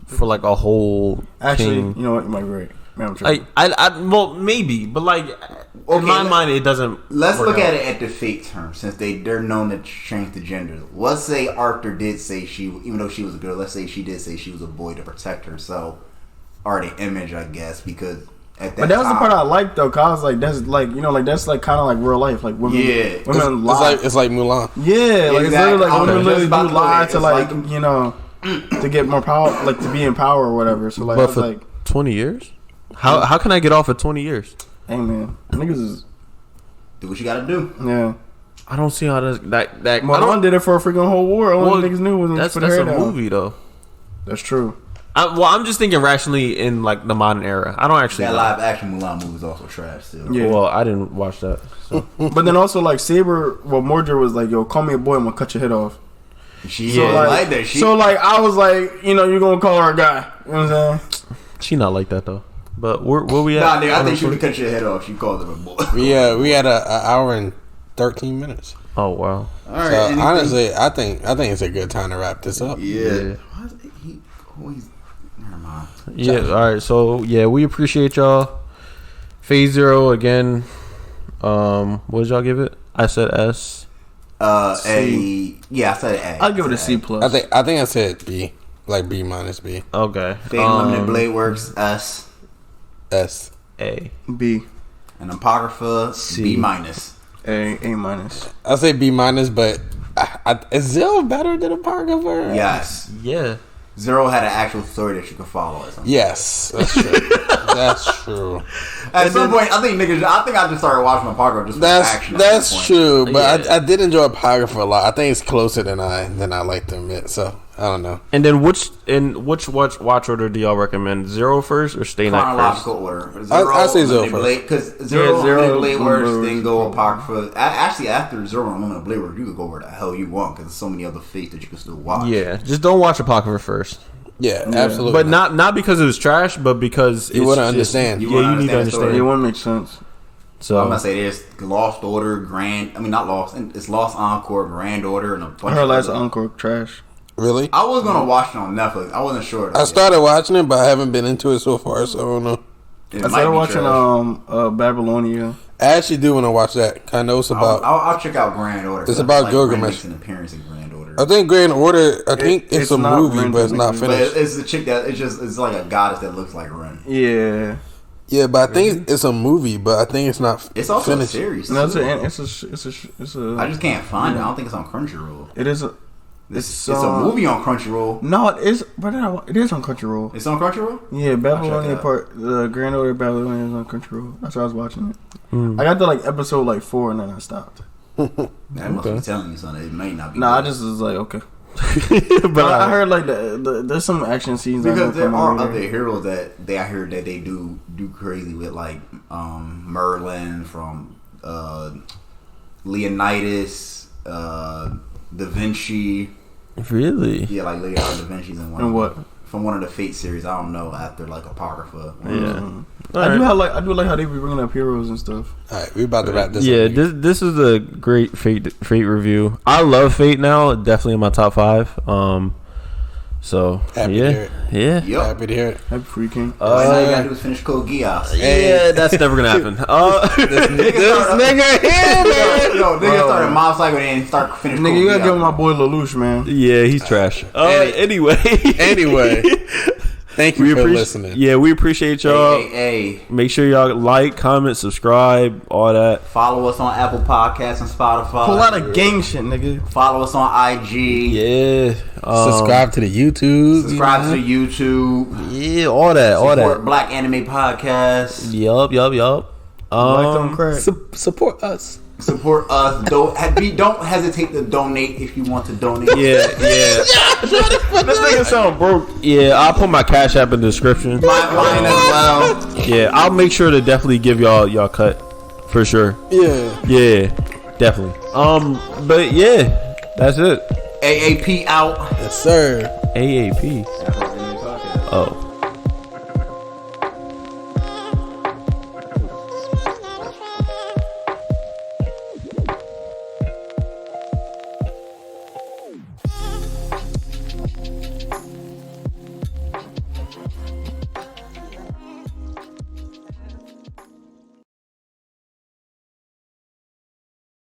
for like a whole. Actually, King. you know what? You might be right. Well, maybe, but like in my mind, it doesn't. Let's look at it at the fate term, since they're known to change the genders. Let's say Arthur did say even though she was a girl, let's say she did say she was a boy to protect herself, or the image, I guess, because at that. But that was the part I liked though, cause like that's like that's like kind of like real life, like women. Yeah, women lie. It's like Mulan. Yeah, like exactly. It's like women literally do lie to like to get more power, like to be in power or whatever. So like, but I was for like 20 years. How can I get off at 20 years? Hey man, niggas is do what you gotta do. Yeah, I don't see how that. Mulan did it for a freaking whole war. All niggas knew was that's a movie though. That's true. I'm just thinking rationally in like the modern era. I don't actually. That live action Mulan movie is also trash too. Yeah. Well, I didn't watch that. So. But then also like Mordred was like, "Yo, call me a boy, I'm gonna cut your head off." Like that. So like I was like, you're gonna call her a guy. You know what I'm saying? She not like that though. But where we at? Nah, nigga, I think she would cut your head off. She called him a boy. We had an hour and 13 minutes. Oh wow! All right. So honestly, I think it's a good time to wrap this up. Yeah. Never mind. Yeah. All right. So yeah, we appreciate y'all. Phase Zero again. What did y'all give it? I said S. C. I said A. I'll give it a C plus. I think I said B, like B minus B. Okay. Fate Limited Blade Works S. A. B. And Apocrypha C. B minus. A minus. I say B minus, but is Zero better than Apocrypha? Yes. Yeah. Zero had an actual story that you could follow. Or something. Yes, that's true. That's true. At some point, I think I just started watching Apocrypha just for action. That's true, but yeah. I did enjoy Apocrypha a lot. I think it's closer than I like to admit. So I don't know. And then which watch order do y'all recommend? 0 first or Stay Night first? Chronological order. I say 0 first. Because 0 Blade Works, then go Apocrypha. Actually, after 0 on Unlimited Blade Works, you could go where the hell you want because there's so many other fates that you can still watch. Yeah, just don't watch Apocrypha first. Yeah, absolutely. But not because it was trash, but because you wouldn't understand. You need to understand. It wouldn't make sense. So I'm gonna say there's Lost Order, not Lost. It's Lost Encore, Grand Order, and a bunch. I heard Last Encore trash. Really? I was gonna watch it on Netflix. I wasn't sure. I started watching it, but I haven't been into it so far, so I don't know. I started watching Babylonia. I actually do want to watch that. I know it's about. I'll check out Grand Order. It's about Gilgamesh. Makes an appearance in Grand Order. I think Grand Order. I think it's a movie, but it's not finished. But it's the chick that it's like a goddess that looks like Ren. Yeah. Yeah, but I think it's a movie, but I think it's not. It's also finished. a series. No, it's a. I just can't find it. I don't think it's on Crunchyroll. It is a. It's a movie on Crunchyroll. No, it is. But it is on Crunchyroll. It's on Crunchyroll. Yeah, Babylonia the Grand Order of Babylonia is on Crunchyroll. That's why I was watching it. I got to episode 4 and then I stopped. That must be telling you something. It may not be. Nah, I just was like, okay. But I heard there's some action scenes because there are other heroes that I heard that they do crazy with, like Merlin from Leonidas, Da Vinci. Really? Yeah, like Leonardo da Vinci's in one. And what? From one of the Fate series, I don't know, after Apocrypha. Yeah. I do like how they be bringing up heroes and stuff. All right, we about to wrap this. Yeah, this is a great Fate review. I love Fate now. Definitely in my top 5. So happy to hear it. Yeah. Yep. Happy to hear it. Happy freaking. All you gotta do is finish Code Geass. Yeah, that's never gonna happen. This nigga here, man. Yo, nigga started Mob Psycho and start finishing. Nigga, you gotta give my boy Lelouch, man. Yeah, he's trash. Anyway. Thank you for listening. Yeah, we appreciate y'all. Hey. Make sure y'all like, comment, subscribe, all that. Follow us on Apple Podcasts and Spotify. Pull out of gang shit, nigga. Follow us on IG. Yeah. Subscribe to the YouTube. Subscribe to the YouTube. Yeah, all that. Support Black Anime Podcast. Yup. Don't crack. Support us. Support us. Don't hesitate to donate if you want to donate. Yeah. This nigga sound broke. Yeah, I'll put my Cash App in the description. Mine as well. Yeah, I'll make sure to definitely give y'all cut for sure. Yeah, definitely. But yeah, that's it. AAP out. Yes, sir. AAP. Oh.